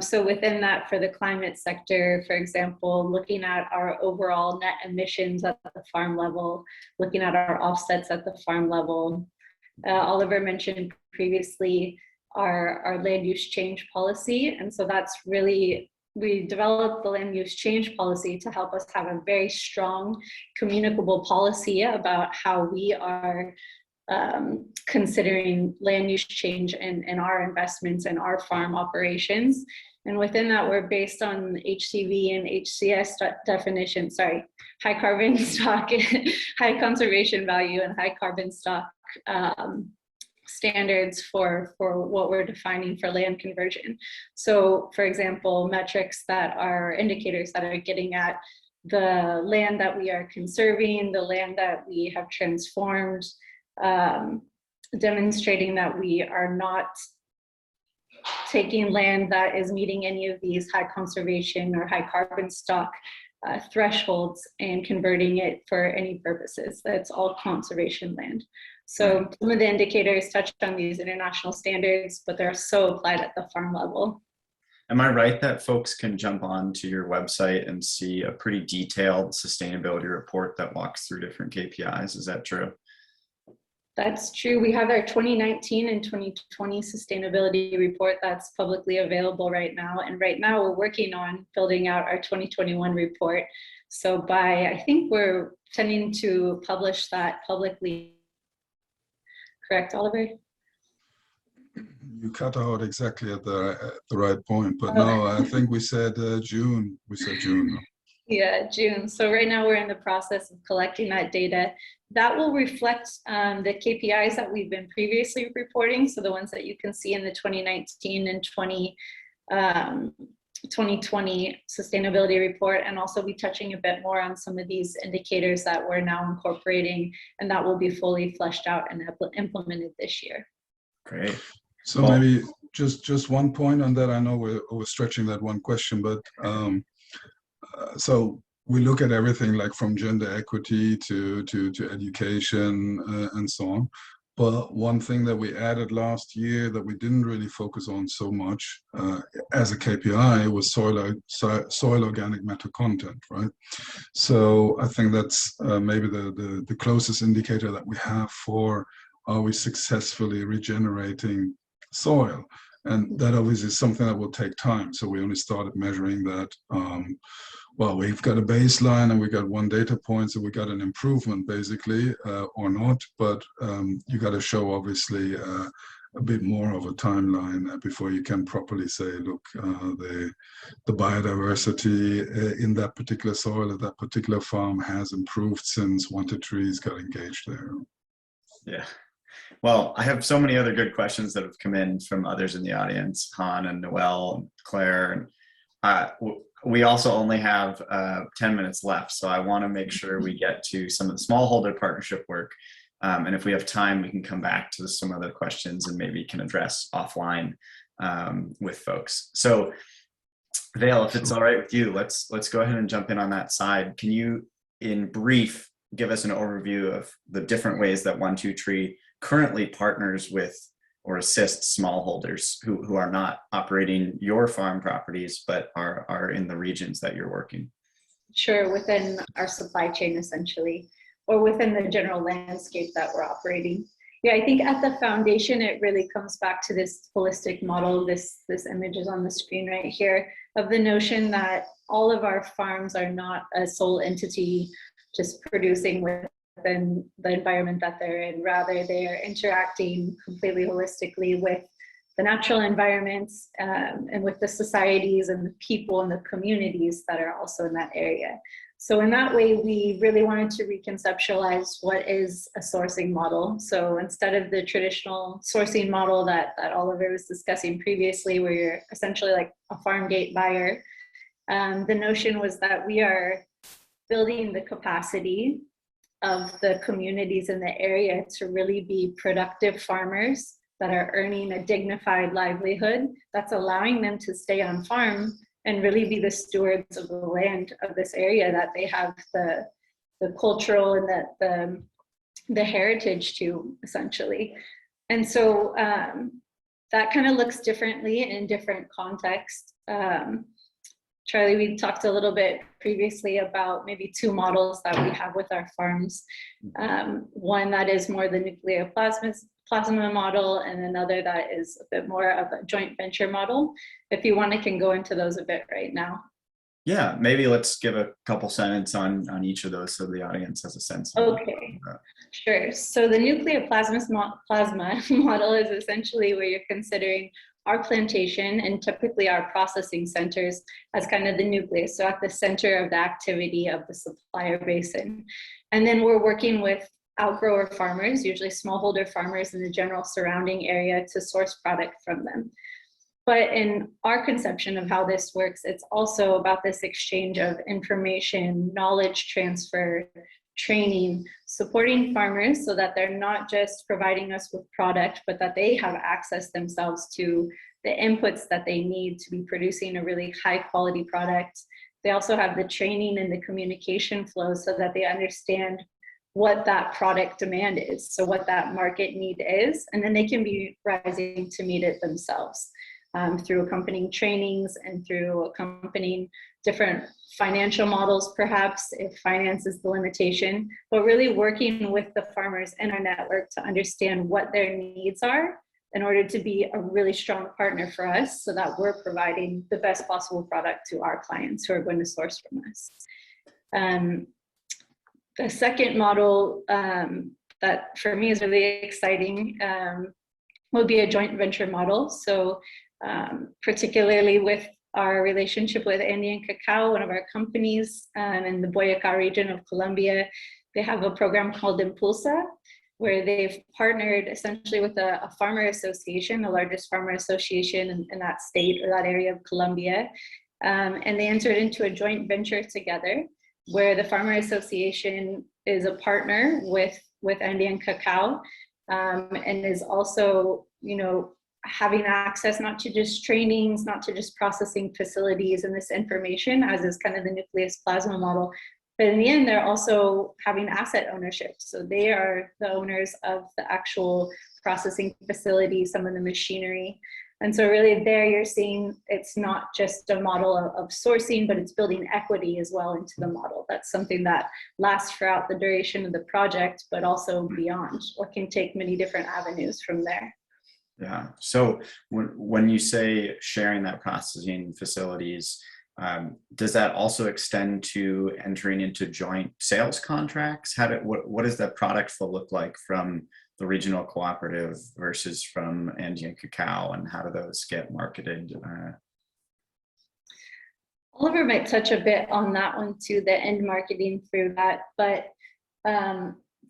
So within that, for the climate sector, for example, looking at our overall net emissions at the farm level, looking at our offsets at the farm level. Oliver mentioned previously our land use change policy. And so that's really, we developed the land use change policy to help us have a very strong communicable policy about how we are considering land use change in our investments and our farm operations. And within that, we're based on HCV and HCS definition, high carbon stock, high conservation value, and high carbon stock standards for what we're defining for land conversion. So for example, metrics that are indicators that are getting at the land that we are conserving, the land that we have transformed, demonstrating that we are not taking land that is meeting any of these high conservation or high carbon stock thresholds and converting it for any purposes. That's all conservation land. So some of the indicators touched on these international standards, but they're so applied at the farm level. Am I right that folks can jump on to your website and see a pretty detailed sustainability report that walks through different KPIs? Is that true? That's true. We have our 2019 and 2020 sustainability report that's publicly available right now. And right now we're working on building out our 2021 report. So I think we're tending to publish that publicly. Correct, Oliver? You cut out exactly at the right point, but no, I think we said June. We said June. Yeah, June. So right now we're in the process of collecting that data. That will reflect the KPIs that we've been previously reporting. So the ones that you can see in the 2019 and 2020 sustainability report, and also be touching a bit more on some of these indicators that we're now incorporating, and that will be fully fleshed out and implemented this year. Great. So maybe just one point on that. I know we're overstretching that one question, but so we look at everything like from gender equity to education and so on. But one thing that we added last year that we didn't really focus on so much as a KPI was soil organic matter content, right? So I think that's maybe the closest indicator that we have for are we successfully regenerating soil? And that obviously is something that will take time. So we only started measuring that. Well, we've got a baseline and we got one data point, so we got an improvement basically, or not. But you got to show obviously a bit more of a timeline before you can properly say, look, the biodiversity in that particular soil at that particular farm has improved since 1 to 3 got engaged there. Yeah. Well, I have so many other good questions that have come in from others in the audience, Han and Noelle and Claire. And we also only have 10 minutes left, so I want to make sure we get to some of the smallholder partnership work. And if we have time, we can come back to some other questions and maybe can address offline with folks. So Vail, if it's all right with you, let's go ahead and jump in on that side. Can you, in brief, give us an overview of the different ways that 123 currently partners with or assists smallholders who are not operating your farm properties, but are in the regions that you're working? Sure, within our supply chain essentially, or within the general landscape that we're operating. Yeah, I think at the foundation, it really comes back to this holistic model. This image is on the screen right here, of the notion that all of our farms are not a sole entity just producing within the environment that they're in. Rather, they are interacting completely holistically with the natural environments and with the societies and the people and the communities that are also in that area. So in that way, we really wanted to reconceptualize what is a sourcing model. So instead of the traditional sourcing model that Oliver was discussing previously, where you're essentially like a farm gate buyer, the notion was that we are building the capacity of the communities in the area to really be productive farmers that are earning a dignified livelihood that's allowing them to stay on farm and really be the stewards of the land of this area that they have the cultural and the heritage to, essentially. And so that kind of looks differently in different contexts. Charlie, we talked a little bit previously about maybe two models that we have with our farms. One that is more the nucleoplasma model, and another that is a bit more of a joint venture model. If you want, I can go into those a bit right now. Yeah, maybe let's give a couple sentences on each of those so the audience has a sense of okay, sure. So the nucleoplasma model is essentially where you're considering our plantation and typically our processing centers as kind of the nucleus, so at the center of the activity of the supplier basin. And then we're working with outgrower farmers, usually smallholder farmers in the general surrounding area, to source product from them. But in our conception of how this works, it's also about this exchange of information, knowledge transfer, training, supporting farmers so that they're not just providing us with product, but that they have access themselves to the inputs that they need to be producing a really high quality product. They also have the training and the communication flow so that they understand what that product demand is, so what that market need is, and then they can be rising to meet it themselves through accompanying trainings and through accompanying different financial models, perhaps, if finance is the limitation, but really working with the farmers in our network to understand what their needs are in order to be a really strong partner for us so that we're providing the best possible product to our clients who are going to source from us. The second model that for me is really exciting would be a joint venture model. So particularly with our relationship with Andean Cacao, one of our companies in the Boyacá region of Colombia, they have a program called Impulsa, where they've partnered essentially with a farmer association, the largest farmer association in that state or that area of Colombia. And they entered into a joint venture together where the farmer association is a partner with Andean Cacao and is also, having access not to just trainings, not to just processing facilities and this information, as is kind of the nucleus plasma model, but in the end, they're also having asset ownership. So they are the owners of the actual processing facility, some of the machinery. And so really there you're seeing it's not just a model of sourcing, but it's building equity as well into the model. That's something that lasts throughout the duration of the project, but also beyond, or can take many different avenues from there. Yeah. So when you say sharing that processing facilities, does that also extend to entering into joint sales contracts? What does that product flow look like from the regional cooperative versus from Andean Cacao, and how do those get marketed? Oliver might touch a bit on that one too, the end marketing through that, but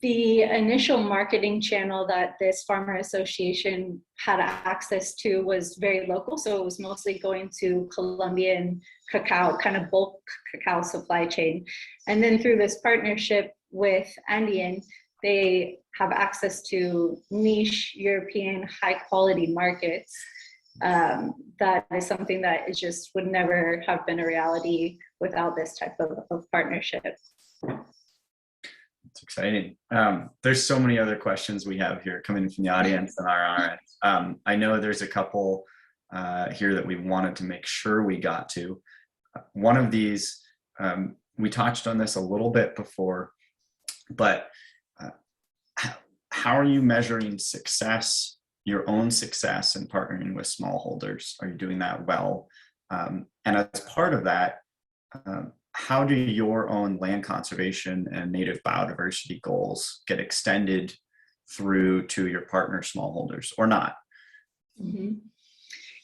the initial marketing channel that this farmer association had access to was very local. So it was mostly going to Colombian cacao, kind of bulk cacao supply chain. And then through this partnership with Andean, they have access to niche European high quality markets. That is something that is just would never have been a reality without this type of partnership. It's exciting. There's so many other questions we have here coming from the audience and our end. I know there's a couple here that we wanted to make sure we got to. One of these, we touched on this a little bit before, but how are you measuring success, your own success in partnering with smallholders? Are you doing that well? And as part of that, how do your own land conservation and native biodiversity goals get extended through to your partner smallholders or not? Mm-hmm.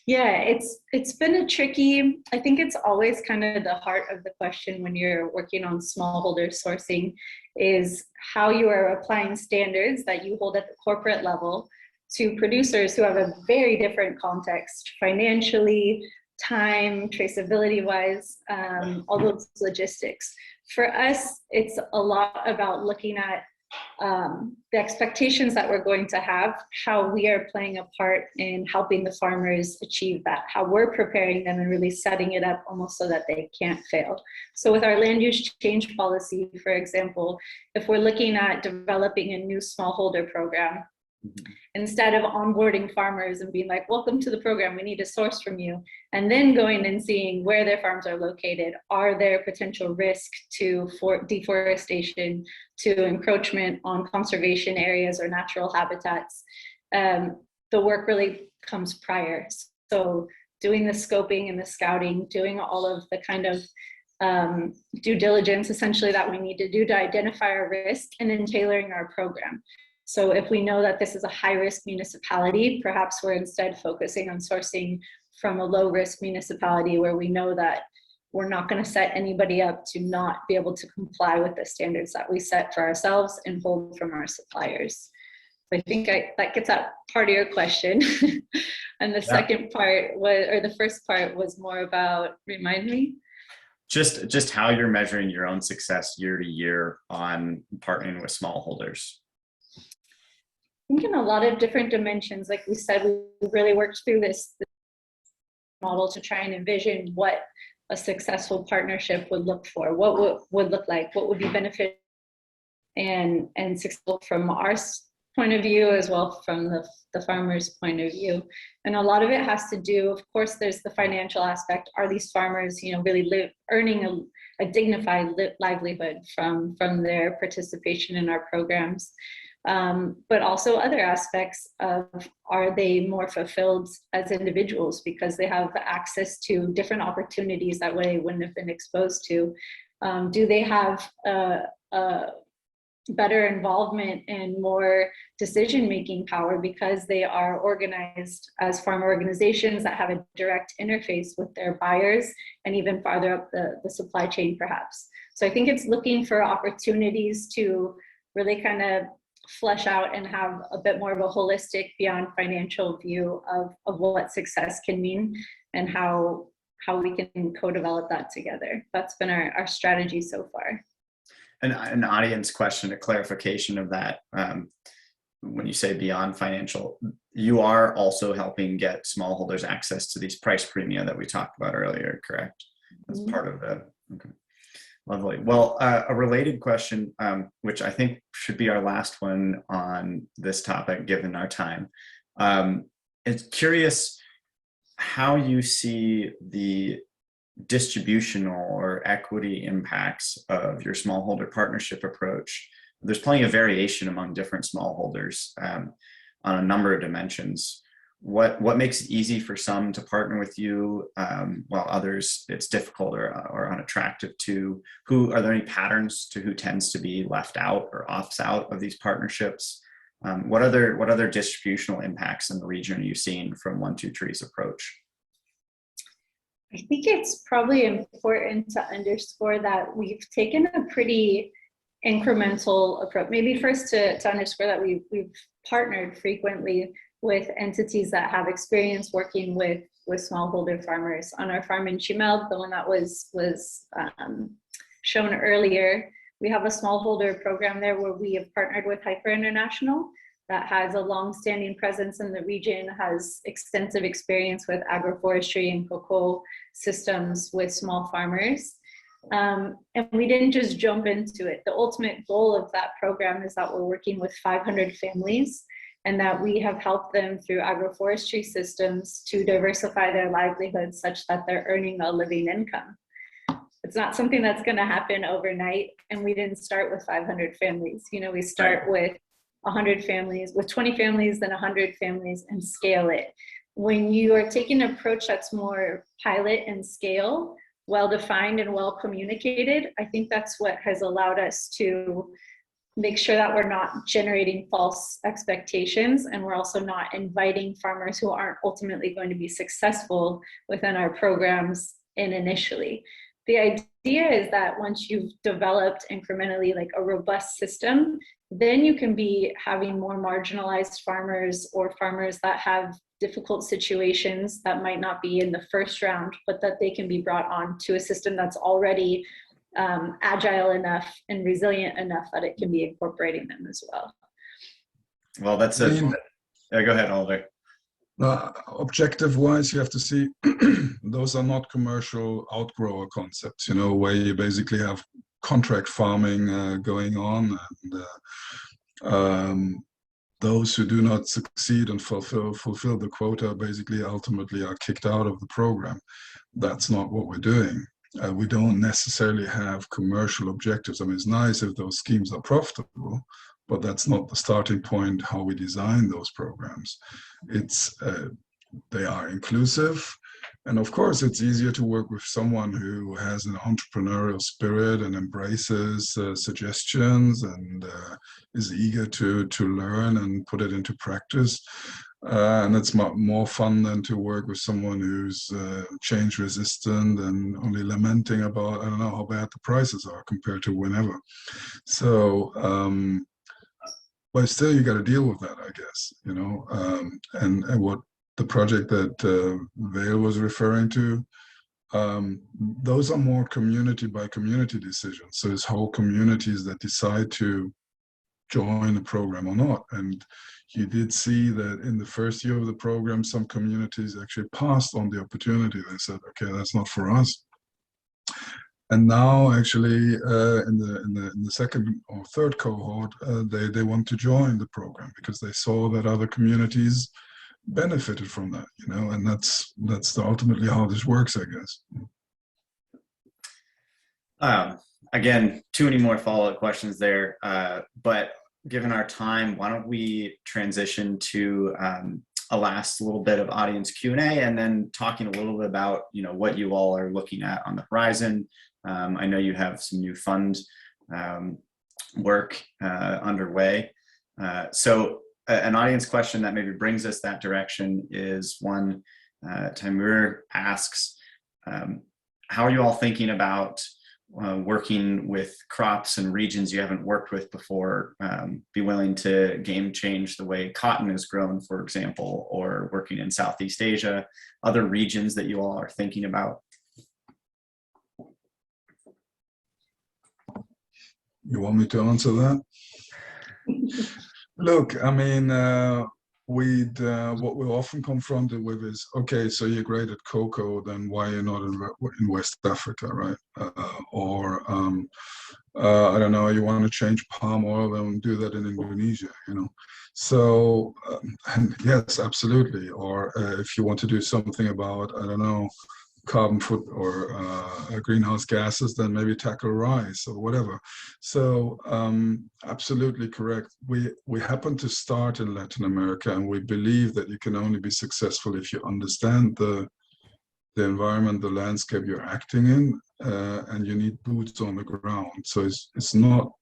Yeah, it's been a tricky, I think it's always kind of the heart of the question when you're working on smallholder sourcing is how you are applying standards that you hold at the corporate level to producers who have a very different context financially, time, traceability wise, all those logistics. For us, it's a lot about looking at the expectations that we're going to have, how we are playing a part in helping the farmers achieve that, how we're preparing them and really setting it up almost so that they can't fail. So with our land use change policy, for example, if we're looking at developing a new smallholder program, instead of onboarding farmers and being like, welcome to the program, we need a source from you, and then going and seeing where their farms are located, are there potential risk to deforestation, to encroachment on conservation areas or natural habitats, the work really comes prior. So doing the scoping and the scouting, doing all of the kind of due diligence essentially that we need to do to identify our risk, and then tailoring our program. So if we know that this is a high-risk municipality, perhaps we're instead focusing on sourcing from a low-risk municipality where we know that we're not going to set anybody up to not be able to comply with the standards that we set for ourselves and hold from our suppliers. I think that gets at part of your question. And the second part was, or the first part was more about, remind me? Just how you're measuring your own success year to year on partnering with smallholders. I think in a lot of different dimensions, like we said, we really worked through this model to try and envision what a successful partnership would look for, what would look like, what would be beneficial and successful from our point of view, as well from the farmer's point of view. And a lot of it has to do, of course, there's the financial aspect. Are these farmers, really earning a dignified livelihood from their participation in our programs? But also other aspects of, are they more fulfilled as individuals because they have access to different opportunities that they wouldn't have been exposed to? Do they have better involvement and more decision-making power because they are organized as farm organizations that have a direct interface with their buyers and even farther up the supply chain perhaps? So I think it's looking for opportunities to really kind of flesh out and have a bit more of a holistic, beyond financial view of what success can mean and how we can co-develop that together. That's been our strategy so far. An audience question, a clarification of that. When you say beyond financial, you are also helping get smallholders access to these price premia that we talked about earlier, correct? That's part of the, okay. Lovely. Well, a related question, which I think should be our last one on this topic, given our time. It's curious how you see the distributional or equity impacts of your smallholder partnership approach. There's plenty of variation among different smallholders on a number of dimensions. What makes it easy for some to partner with you, while others it's difficult or unattractive to? Are there any patterns to who tends to be left out or opts out of these partnerships? What other distributional impacts in the region are you seeing from 1-2-3's approach? I think it's probably important to underscore that we've taken a pretty incremental approach. Maybe first to underscore that we've partnered frequently with entities that have experience working with smallholder farmers. On our farm in Chimel, the one that was shown earlier, we have a smallholder program there where we have partnered with Hyper International that has a long-standing presence in the region, has extensive experience with agroforestry and cocoa systems with small farmers. And we didn't just jump into it. The ultimate goal of that program is that we're working with 500 families and that we have helped them through agroforestry systems to diversify their livelihoods such that they're earning a living income. It's not something that's going to happen overnight, and we didn't start with 500 families. We start with 100 families, with 20 families, then 100 families, and scale it. When you are taking an approach that's more pilot and scale, well-defined and well-communicated, I think that's what has allowed us to make sure that we're not generating false expectations, and we're also not inviting farmers who aren't ultimately going to be successful within our programs in initially. The idea is that once you've developed incrementally like a robust system, then you can be having more marginalized farmers or farmers that have difficult situations that might not be in the first round, but that they can be brought on to a system that's already agile enough and resilient enough that it can be incorporating them as well. Well, that's I it. mean, Go ahead, Oliver. Objective wise, you have to see those are not commercial outgrower concepts, you know, where you basically have contract farming going on, and those who do not succeed and fulfill the quota basically ultimately are kicked out of the program. That's not what we're doing. We don't necessarily have commercial objectives. I mean, it's nice if those schemes are profitable, but that's not the starting point how we design those programs. It's they are inclusive, and of course it's easier to work with someone who has an entrepreneurial spirit and embraces suggestions and is eager to learn and put it into practice. And it's more fun than to work with someone who's change resistant and only lamenting about, I don't know, how bad the prices are compared to whenever. So, but still you got to deal with that, I guess, you know. And what the project that Vale was referring to, those are more community by community decisions. So it's whole communities that decide to join the program or not. And you did see that in the first year of the program, some communities actually passed on the opportunity. They said, okay, that's not for us. And now actually in the second or third cohort, they want to join the program because they saw that other communities benefited from that, you know, and that's ultimately how this works, I guess. Again, too many more follow-up questions there, but given our time, why don't we transition to a last little bit of audience Q&A, and then talking a little bit about, you know, what you all are looking at on the horizon. I know you have some new fund work underway. So an audience question that maybe brings us that direction is one, Timur asks, how are you all thinking about working with crops and regions you haven't worked with before, be willing to game change the way cotton is grown, for example, or working in Southeast Asia, other regions that you all are thinking about? You want me to answer that? Look, I mean, what we're often confronted with is, okay, so you're great at cocoa, then why you're not in West Africa, right? I don't know, you want to change palm oil, then do that in Indonesia, you know? So, and yes, absolutely. Or if you want to do something about, I don't know, carbon foot or greenhouse gases, then maybe tackle rice or whatever. So absolutely correct. We happen to start in Latin America, and we believe that you can only be successful if you understand the environment, the landscape you're acting in, and you need boots on the ground. So it's not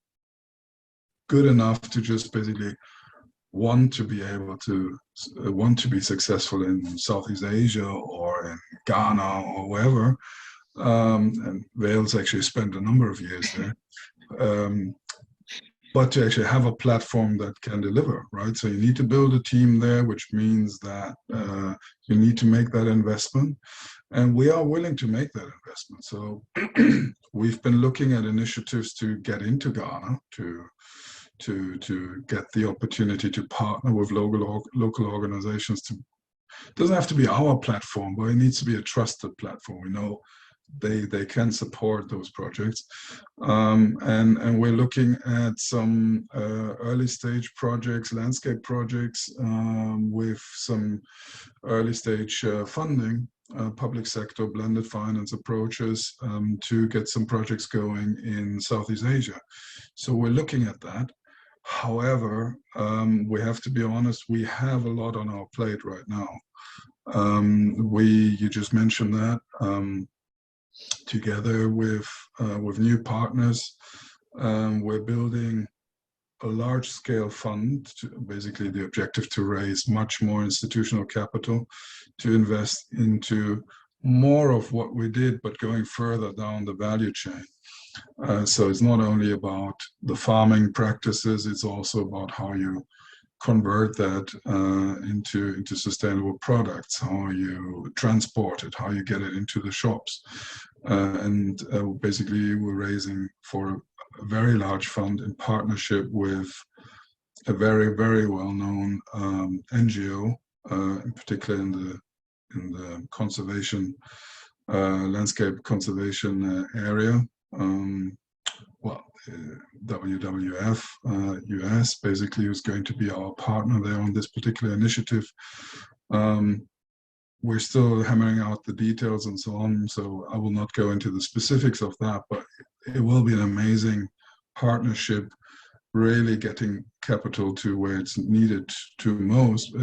good enough to just basically want to be successful in Southeast Asia or in Ghana or wherever, and Wales actually spent a number of years there, but to actually have a platform that can deliver, right? So you need to build a team there, which means that you need to make that investment, and we are willing to make that investment. So we've been looking at initiatives to get into Ghana, to get the opportunity to partner with local organizations. It doesn't have to be our platform, but it needs to be a trusted platform. We know they can support those projects, and we're looking at some early stage projects, landscape projects, with some early stage funding, public sector blended finance approaches, to get some projects going in Southeast Asia. So we're looking at that. However, we have to be honest, we have a lot on our plate right now. You just mentioned that, together with new partners, we're building a large-scale fund, basically the objective to raise much more institutional capital to invest into more of what we did, but going further down the value chain. So it's not only about the farming practices, it's also about how you convert that into sustainable products, how you transport it, how you get it into the shops. And basically we're raising for a very large fund in partnership with a very, very well-known NGO, in particular in the conservation, landscape conservation area. WWF US basically is going to be our partner there on this particular initiative. We're still hammering out the details and so on, so I will not go into the specifics of that, but it will be an amazing partnership, really getting capital to where it's needed most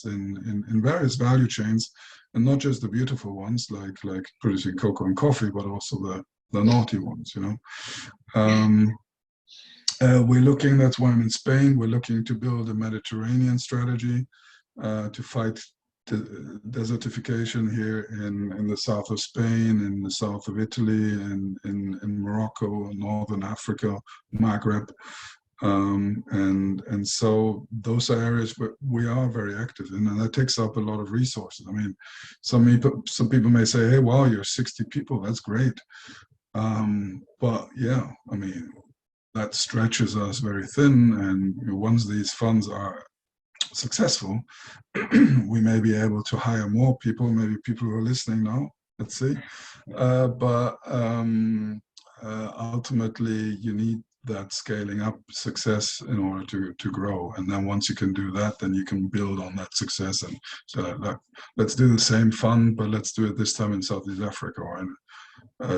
in various value chains, and not just the beautiful ones like producing cocoa and coffee, but also the naughty ones, you know. We're looking, that's why I'm in Spain, we're looking to build a Mediterranean strategy to fight desertification here in the south of Spain, in the south of Italy, and in Morocco, northern Africa, Maghreb. And so those are areas where we are very active in, and that takes up a lot of resources. I mean, some people may say, hey, wow, you're 60 people, that's great. But yeah, I mean, that stretches us very thin, and once these funds are successful, we may be able to hire more people, maybe people who are listening now, let's see. But ultimately, you need that scaling up success in order to grow. And then once you can do that, then you can build on that success and say, look, let's do the same fund, but let's do it this time in Southeast Africa or in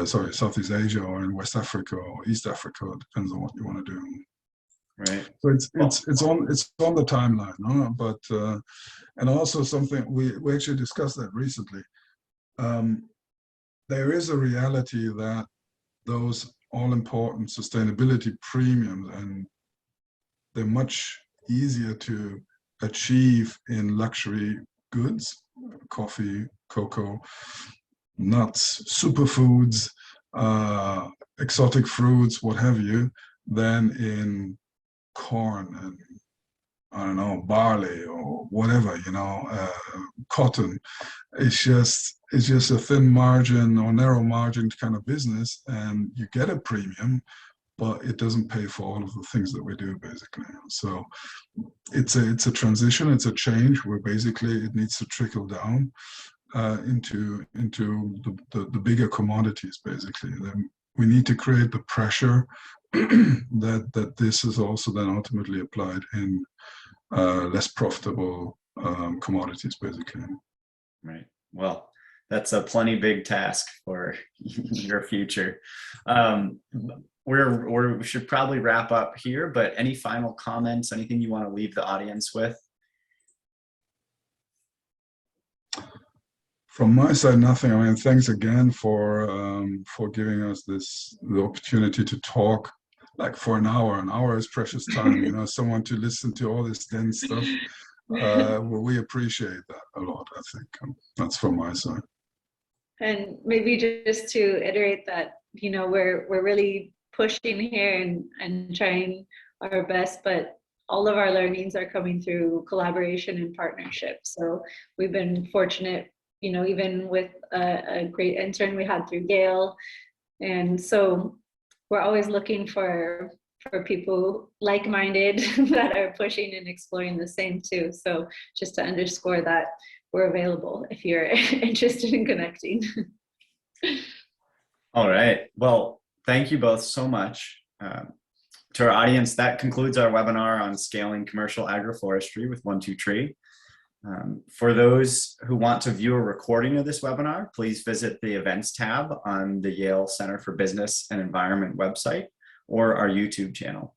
Southeast Asia or in West Africa or East Africa. It depends on what you want to do. Right. So it's on the timeline, no? But and also something we actually discussed that recently. There is a reality that those all-important sustainability premiums, and they're much easier to achieve in luxury goods, coffee, cocoa, nuts, superfoods, exotic fruits, what have you, than in corn and, I don't know, barley or whatever, you know, cotton. It's just a thin margin or narrow margin kind of business, and you get a premium, but it doesn't pay for all of the things that we do, basically. So it's a transition, it's a change where basically it needs to trickle down into the bigger commodities, basically. Then we need to create the pressure that this is also then ultimately applied in less profitable commodities, basically. Right. Well, that's a plenty big task for your future. We should probably wrap up here, but any final comments, anything you want to leave the audience with? From my side, nothing. I mean, thanks again for giving us the opportunity to talk like for an hour. An hour is precious time, you know, someone to listen to all this dense stuff. We appreciate that a lot, I think. That's from my side. And maybe just to iterate that, you know, we're really pushing here and trying our best, but all of our learnings are coming through collaboration and partnership. So we've been fortunate, you know, even with a great intern we had through Yale. And so we're always looking for people like-minded that are pushing and exploring the same too. So just to underscore that we're available if you're interested in connecting. All right. Well, thank you both so much. To our audience, that concludes our webinar on scaling commercial agroforestry with 1-2-Tree. For those who want to view a recording of this webinar, please visit the events tab on the Yale Center for Business and Environment website or our YouTube channel.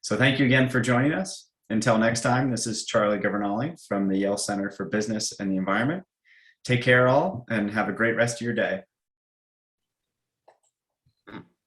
So thank you again for joining us. Until next time, this is Charlie Governale from the Yale Center for Business and the Environment. Take care all and have a great rest of your day.